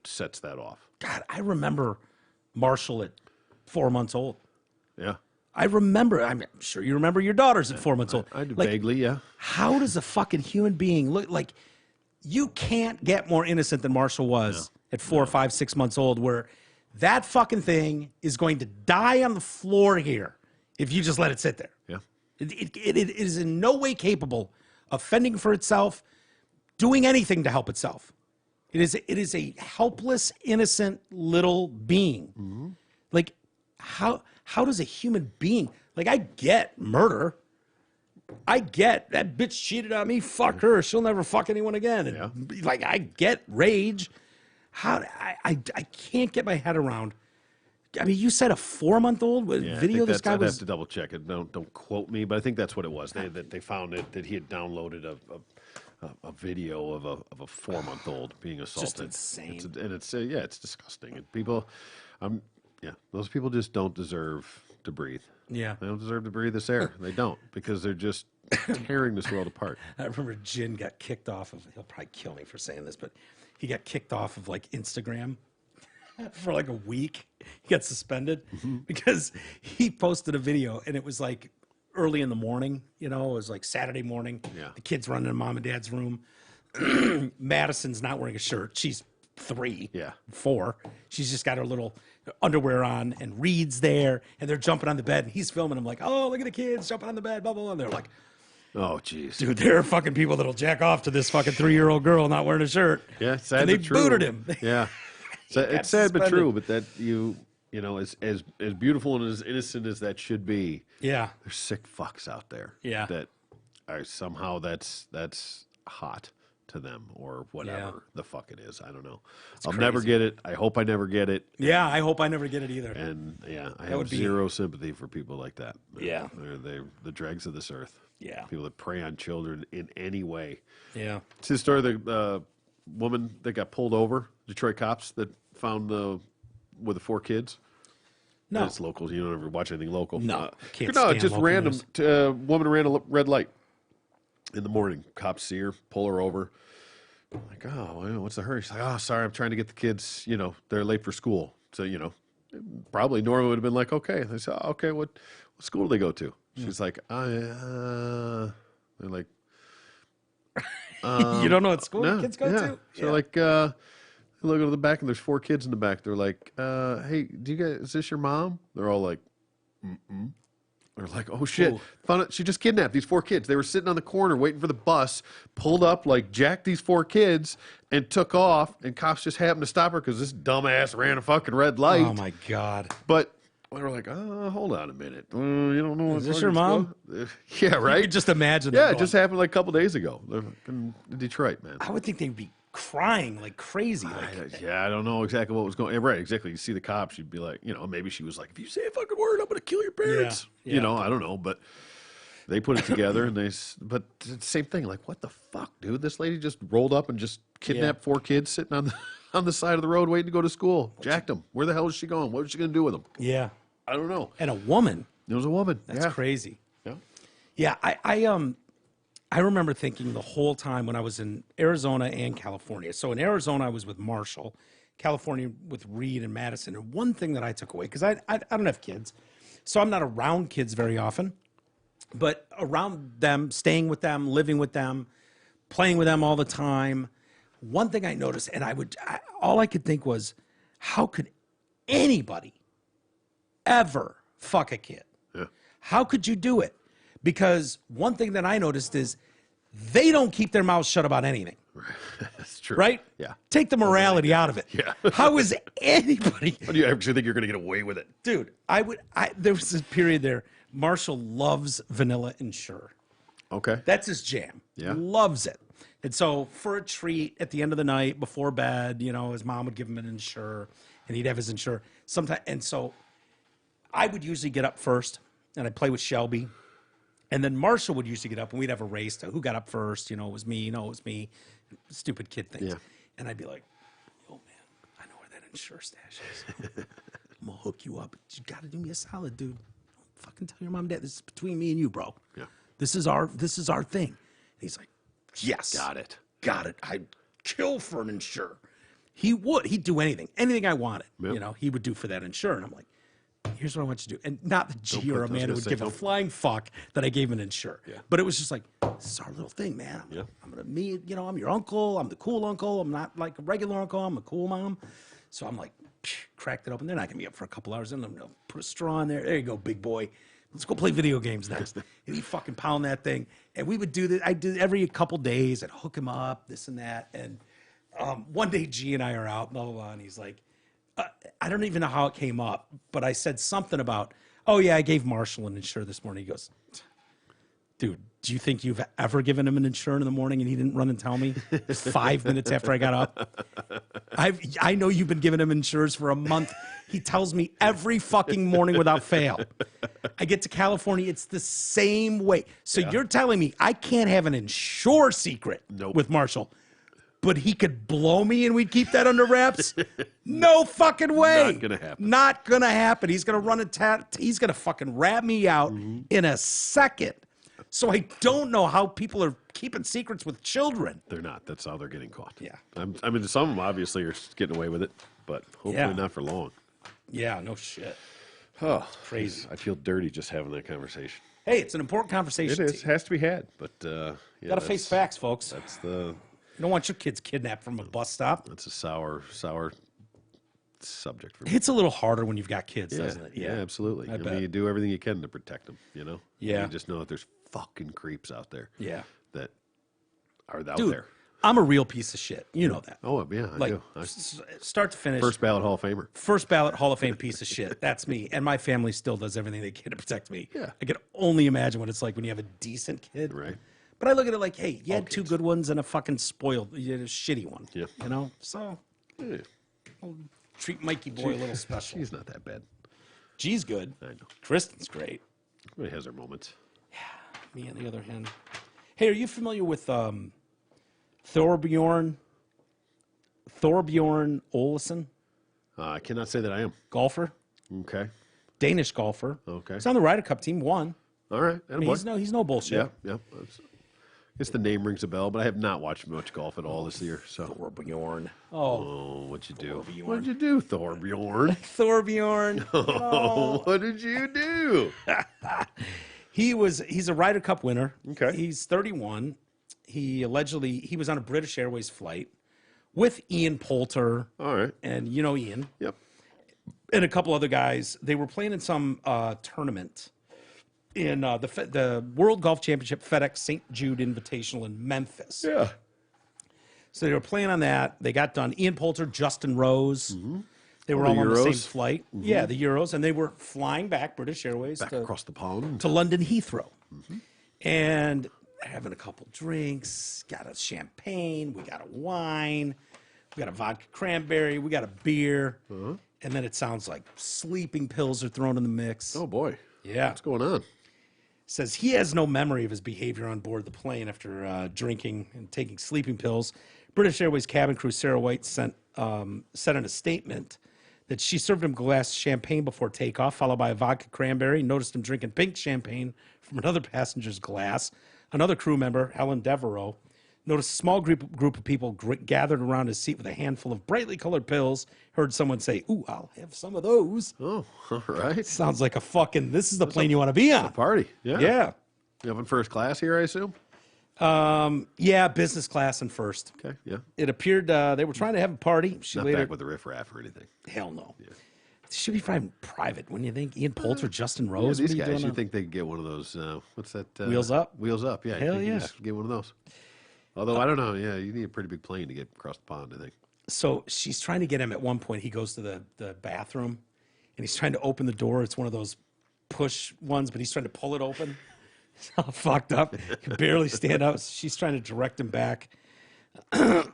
sets that off. God, I remember Marshall at 4 months old. Yeah. I remember. I'm sure you remember your daughters at 4 months old. I do like, vaguely, yeah. How does a fucking human being look like? You can't get more innocent than Marshall was at 4, 5, 6 months old, where that fucking thing is going to die on the floor here if you just let it sit there. Yeah. It is in no way capable of fending for itself, doing anything to help itself. It is a helpless, innocent little being. Mm-hmm. Like, how does a human being, like, I get murder. I get that bitch cheated on me. Fuck her. She'll never fuck anyone again. And like, I get rage. I can't get my head around. I mean, you said a 4-month-old video. This guy I'd was. have to double check it. Don't quote me, but I think that's what it was. They found it that he had downloaded a video of a 4-month-old being assaulted. Just insane. It's disgusting. And people, those people just don't deserve to breathe. Yeah. They don't deserve to breathe this air. They don't, because they're just tearing this world apart. I remember Jin got kicked off of, he'll probably kill me for saying this, but he got kicked off of like Instagram for like a week. He got suspended because he posted a video and it was like early in the morning, it was like Saturday morning. Yeah. The kids running in mom and dad's room. Madison's not wearing a shirt. She's 3, 4. She's just got her little underwear on, and Reed's there, and they're jumping on the bed, and he's filming them like, oh, look at the kids jumping on the bed, blah, blah, blah. And they're like, oh, jeez. Dude, there are fucking people that'll jack off to this fucking 3-year-old girl not wearing a shirt. Yeah, sad and they but true. booted him. Yeah. It's sad but true, but that as beautiful and as innocent as that should be, there's sick fucks out there. Yeah. That are somehow that's hot to them or whatever the fuck it is. I don't know. I'll never get it. I hope I never get it. Yeah, I hope I never get it either. And I have zero sympathy for people like that. Yeah. They're the dregs of this earth. Yeah. People that prey on children in any way. Yeah. It's the story of the woman that got pulled over, Detroit cops that found with the 4 kids. No. And it's local. You don't ever watch anything local. No. No, just random. Woman ran a red light in the morning. Cops see her, pull her over. I'm like, oh, what's the hurry? She's like, oh, sorry, I'm trying to get the kids, they're late for school. So, probably Norma would have been like, okay. They said, oh, okay, what school do they go to? She's like, they're like, you don't know what school the kids go to? So like, look at the back and there's 4 kids in the back. They're like, hey, is this your mom? They're all like, mm-mm. They're like, oh shit! Found out she just kidnapped these 4 kids. They were sitting on the corner waiting for the bus. Pulled up, like jacked these 4 kids, and took off. And cops just happened to stop her because this dumbass ran a fucking red light. Oh my god! But we were like, oh, hold on a minute. You don't know. Is this your mom? Yeah, right. You could just imagine. Yeah, it just happened like a couple days ago. They're in Detroit, man. I would think they'd be crying like crazy. I don't know exactly what was going on. Right, exactly. You see the cops, you'd be like, maybe she was like, if you say a fucking word, I'm going to kill your parents. Yeah. I don't know. But they put it together, but same thing. Like, what the fuck, dude? This lady just rolled up and just kidnapped 4 kids sitting on the side of the road waiting to go to school. Jacked them. Where the hell is she going? What was she going to do with them? Yeah. I don't know. And a woman. It was a woman. That's crazy. Yeah. Yeah, I remember thinking the whole time when I was in Arizona and California. So in Arizona, I was with Marshall, California with Reed and Madison. And one thing that I took away, because I don't have kids, so I'm not around kids very often, but around them, staying with them, living with them, playing with them all the time. One thing I noticed, and all I could think was, how could anybody ever fuck a kid? Yeah. How could you do it? Because one thing that I noticed is they don't keep their mouths shut about anything. That's true. Right? Yeah. Take the morality out of it. Yeah. How is anybody? How do you actually think you're going to get away with it? Dude, there was this period there. Marshall loves Vanilla Ensure. Okay. That's his jam. Yeah. Loves it. And so for a treat at the end of the night before bed, his mom would give him an Ensure and he'd have his Ensure. And so I would usually get up first and I'd play with Shelby. And then Marshall would usually get up and we'd have a race to who got up first. It was me. No, it was me. Stupid kid things. Yeah. And I'd be like, oh, man, I know where that Ensure stash is. I'm going to hook you up. You got to do me a solid, dude. Don't fucking tell your mom and dad. This is between me and you, bro. Yeah. This is our thing. And he's like, yes. Got it. I'd kill for an Ensure. He would. He'd do anything I wanted. Yep. He would do for that Ensure. And I'm like, here's what I want you to do. And not that G or I was Amanda gonna would say, give a don't- flying fuck that I gave him an insure. Yeah. But it was just like, this is our little thing, man. Yeah. I'm going to meet, I'm your uncle. I'm the cool uncle. I'm not like a regular uncle. I'm a cool mom. So I'm like, cracked it open. They're not going to be up for a couple hours. And I'm going to put a straw in there. There you go, big boy. Let's go play video games next. And he fucking pound that thing. And we would do that. I did every couple days. I'd hook him up, this and that. And one day G and I are out, blah, blah, blah. And he's like, I don't even know how it came up, but I said something about, oh, yeah, I gave Marshall an insure this morning. He goes, dude, do you think you've ever given him an insure in the morning and he didn't run and tell me 5 minutes after I got up? I know you've been giving him insures for a month. He tells me every fucking morning without fail. I get to California, it's the same way. So you're telling me I can't have an insure secret with Marshall, but he could blow me and we'd keep that under wraps? No fucking way. Not gonna happen. Not gonna happen. He's gonna run he's gonna fucking rat me out in a second. So I don't know how people are keeping secrets with children. They're not. That's how they're getting caught. Yeah. I mean, some of them obviously are getting away with it, but hopefully not for long. Yeah, no shit. Oh, Crazy. I feel dirty just having that conversation. Hey, it's an important conversation. It is. Has to be had, but yeah, Gotta face facts, folks. That's the. You don't want your kids kidnapped from a bus stop. That's a sour subject for me. It's a little harder when you've got kids, Yeah, doesn't it? yeah, absolutely. I bet. mean, you do everything you can to protect them. Yeah. You just know that there's fucking creeps out there. Yeah. That are out Dude, there. I'm a real piece of shit. You know that. Oh yeah, I Like, do. start to finish. First ballot Hall of Famer. First ballot Hall of Fame piece of shit. That's me. And my family still does everything they can to protect me. Yeah. I can only imagine what it's like when you have a decent kid. Right. But I look at it like, hey, you had two good ones and a fucking you had a shitty one. Yeah. So Yeah. I'll treat Mikey boy a little special. She's not that bad. G's good. I know. Kristen's great. Everybody has their moments. Me on the other hand. Hey, are you familiar with Thorbjorn Olesen, I cannot say that I am. golfer, Okay. Danish golfer? Okay. He's on the Ryder Cup team. Won. All right. I mean, he's no bullshit. Yeah. I guess the name rings a bell, but I have not watched much golf at all this year. So. Thorbjorn. Oh, what'd you do? Thorbjorn. What'd you do, Thorbjorn? Thorbjorn. Oh, what did you do? He's a Ryder Cup winner. Okay. He's 31. He was on a British Airways flight with Ian Poulter. All right. And you know Ian. Yep. And a couple other guys. They were playing in some tournament in the World Golf Championship FedEx St. Jude Invitational in Memphis. Yeah. So they were playing on that. They got done. Ian Poulter, Justin Rose. They were The all on the same Euros? flight. Yeah, the Euros. And they were flying back, British Airways, Back across the pond. to London Heathrow. And having a couple drinks, got a champagne, we got a wine, we got a vodka cranberry, we got a beer. And then it sounds like sleeping pills are thrown in the mix. Oh boy. Yeah. What's going on? Says he has no memory of his behavior on board the plane after drinking and taking sleeping pills. British Airways cabin crew Sarah White said in a statement that she served him a glass of champagne before takeoff, followed by a vodka cranberry. Noticed him drinking pink champagne from another passenger's glass. Another crew member, Helen Devereaux, noticed a small group of people gathered around his seat with a handful of brightly colored pills. Heard someone say, "Ooh, I'll have some of those." Oh, all right. Sounds like this is the plane you want to be on. Party. Yeah. Yeah. You having first class here, I assume? Yeah, business class and first. Okay. Yeah. It appeared they were trying to have a party. She Not later, back with the riffraff or anything. hell no. Should be fine private, wouldn't you think? Ian Poulter, Justin Rose. These what are you guys, doing you think they could get one of those? What's that? Wheels Up? Wheels Up. Yeah. Hell you think yeah. Just get one of those. Although I don't know. Yeah, you need a pretty big plane to get across the pond. I think. So she's trying to get him at one point. He goes to the bathroom and he's trying to open the door. It's one of those push ones, but he's trying to pull it open. He's all fucked up. He can barely stand up. She's trying to direct him back.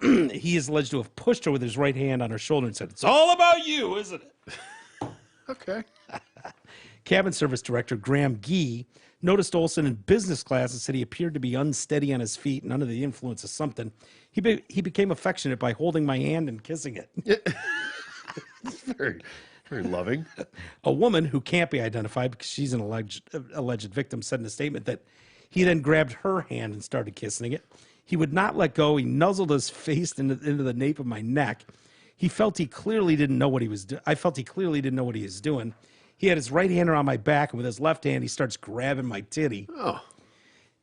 He is alleged to have pushed her with his right hand on her shoulder and said, "It's all about you, isn't it?" Okay. Cabin service director Graham Gee noticed Olsen in business class and said he appeared to be unsteady on his feet and under the influence of something. He became affectionate by holding my hand and kissing it. Very, very loving. A woman who can't be identified because she's an alleged victim said in a statement that he then grabbed her hand and started kissing it. He would not let go. He nuzzled his face into the nape of my neck. He felt he clearly didn't know what he was doing. I felt he clearly didn't know what he was doing. He had his right hand around my back, and with his left hand, he starts grabbing my titty. Oh,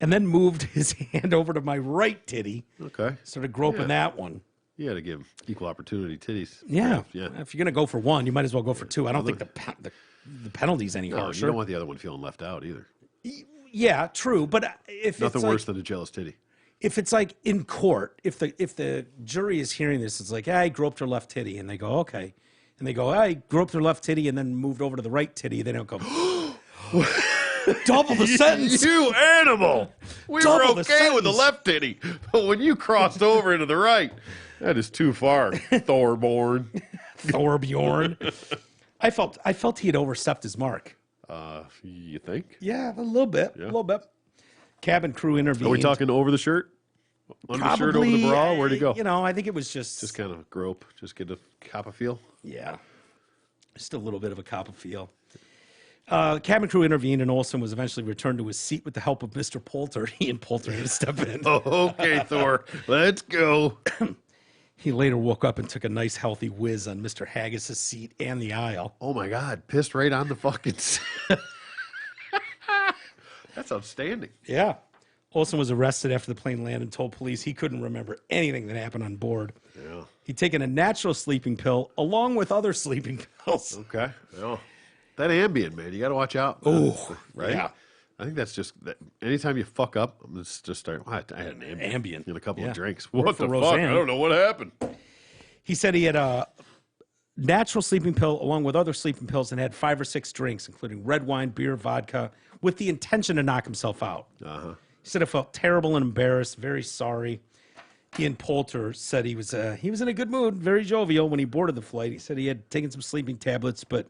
And then moved his hand over to my right titty. okay. Started groping that one. You got to give equal opportunity titties. Yeah. Yeah. If you're going to go for one, you might as well go for two. I don't think the penalty's any No, harsher. you don't want the other one feeling left out either. Yeah, true. But if Nothing it's worse like, than a jealous titty. if it's like in court, if the jury is hearing this, it's like, I groped her left titty, and they go, okay, and they go, I groped her left titty, and then moved over to the right titty. They don't go, double the sentence. You animal! We Double were the okay with the sentence. left titty, but when you crossed over into the right, that is too far. Thorborn. Thorbjorn. I felt he had overstepped his mark. You think? Yeah, a little bit. A little bit. Cabin crew intervened. Are we talking over the shirt? Undershirt over the bra? Where'd he go? You know, I think it was just Just kind of grope. Just get a cop a feel. yeah, just a little bit of a cop of feel. Cabin crew intervened, and Olson was eventually returned to his seat with the help of Mr. Poulter. He and Poulter had to step in. Oh, okay, Thor. Let's go. He later woke up and took a nice healthy whiz on Mr. Haggis's seat and the aisle. Oh my God! Pissed right on the fucking. That's outstanding. Yeah. Olson was arrested after the plane landed and told police he couldn't remember anything that happened on board. Yeah. He'd taken a natural sleeping pill along with other sleeping pills. Okay. Yeah. That Ambien, man, you got to watch out. Oh, right. yeah. I think that's just that. Anytime you fuck up, I'm just start. I had an Ambien. and a couple Yeah. of drinks. Worked What for the fuck? Roseanne. I don't know what happened. He said he had a natural sleeping pill along with other sleeping pills and had 5 or 6 drinks, including red wine, beer, vodka, with the intention to knock himself out. He said it felt terrible and embarrassed, very sorry. Ian Poulter said he was in a good mood, very jovial when he boarded the flight. He said he had taken some sleeping tablets, but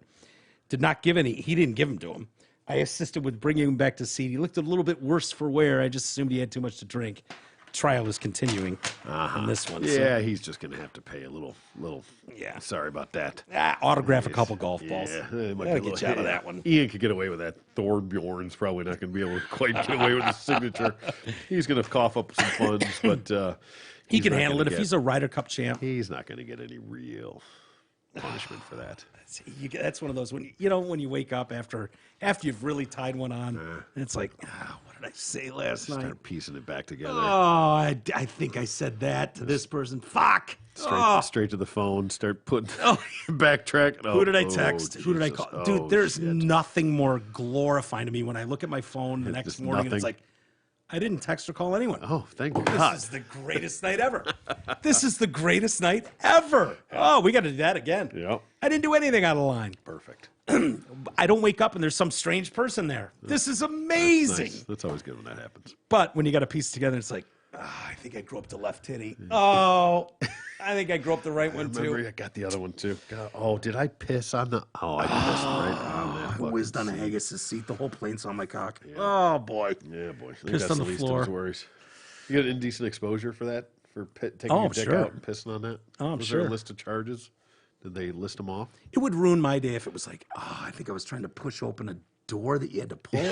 did not give any. He didn't give them to him. I assisted with bringing him back to seat. He looked a little bit worse for wear. I just assumed he had too much to drink. Trial is continuing on this one. Yeah, he's just gonna have to pay a little. Yeah. Sorry about that. Autograph a couple golf balls. Yeah, it might That'll be a get you little- out of that one. Ian could get away with that. Thorbjorn's probably not going to be able to quite get away with his signature. He's going to cough up some funds, but He he's can not handle gonna it if get- he's a Ryder Cup champ. He's not going to get any real punishment for that. See, that's one of those when you wake up after you've really tied one on, and it's like, what did I say last night? Start piecing it back together. Oh, I think I said that to this person. Fuck. Straight to the phone. Start putting backtrack. Who did I text? Who did I call? Dude, there's nothing more glorifying to me when I look at my phone the next just morning and it's nothing. like, I didn't text or call anyone. Oh, thank This God. is the greatest night ever. This is the greatest night ever. Oh, we got to do that again. Yep. I didn't do anything out of line. Perfect. I don't wake up and there's some strange person there. This is amazing. Nice. That's always good when that happens. But when you got to piece it together, it's like, I think I grew up the left titty. Oh, I think I grew up the right one Remember, too. I got the other one too. God, oh, did I piss on the? Oh, I pissed right on that. I fucking whizzed on a seat. Haggis's seat. The whole plane saw my cock. Oh boy. Yeah, boy. I think Pissed that's on the the least of floor. his worries. You got indecent exposure for that? For taking Oh, your dick sure. out and pissing on that? Oh, I'm Was there sure. a list of charges? Did they list them off? It would ruin my day if it was like, I think I was trying to push open a door that you had to pull.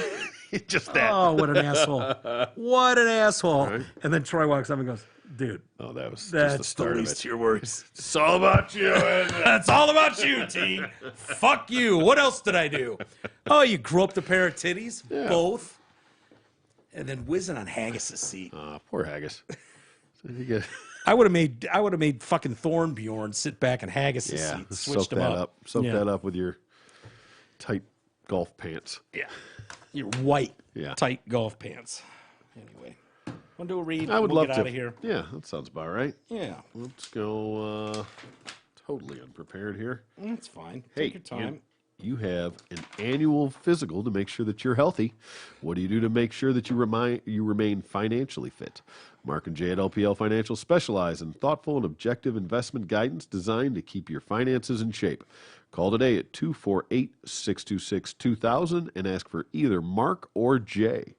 Just that. Oh, what an asshole. What an asshole. Right. And then Troy walks up and goes, dude, Oh, that was just that's the the start of least it. of your worries. It's all about you. isn't it? That's all about you, T. Fuck you. What else did I do? Oh, you grew up the pair of titties? Yeah. Both. And then whizzing on Haggis's seat. Poor Haggis. So you get- I would have made fucking Thornbjorn sit back in Haggis's yeah, seat. soak Switched him that up. Soak Yeah. that up with your tight golf pants. Yeah. Your white, Yeah. tight golf pants. Anyway. Want to do a read? I would we'll love get to. out of here. Yeah, that sounds about right. Yeah. Let's go. Totally unprepared here. That's fine. Hey, Take your time. You have an annual physical to make sure that you're healthy. What do you do to make sure that you remain financially fit? Mark and Jay at LPL Financial specialize in thoughtful and objective investment guidance designed to keep your finances in shape. Call today at 248-626-2000 and ask for either Mark or Jay.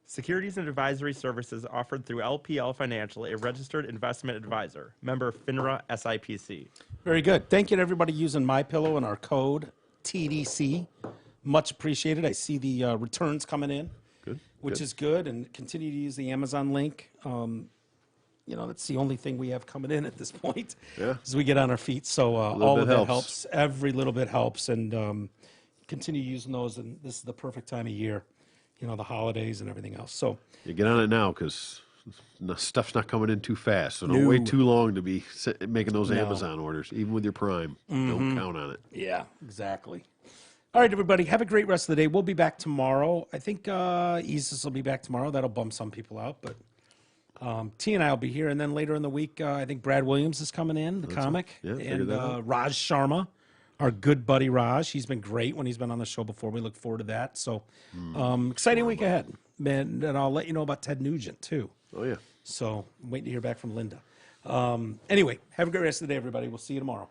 Securities and advisory services offered through LPL Financial, a registered investment advisor. Member FINRA SIPC. Very good. Thank you to everybody using MyPillow and our code TDC. Much appreciated. I see the returns coming in, Good. which is good, and continue to use the Amazon link. That's the only thing we have coming in at this point Yeah. as we get on our feet. So all bit of that helps. helps. Every little bit helps. And, continue using those, and this is the perfect time of year, the holidays and everything else. So you get on it now because stuff's not coming in too fast. So don't wait too long to be making those Amazon orders, even with your Prime. Don't count on it. Yeah, exactly. All right, everybody, have a great rest of the day. We'll be back tomorrow. I think Isis will be back tomorrow. That'll bum some people out, but T and I will be here. And then later in the week, I think Brad Williams is coming in, the comic. And Raj Sharma, our good buddy Raj. He's been great when he's been on the show before. We look forward to that. So exciting week ahead. And I'll let you know about Ted Nugent, too. Oh, yeah. So I'm waiting to hear back from Linda. Anyway, have a great rest of the day, everybody. We'll see you tomorrow.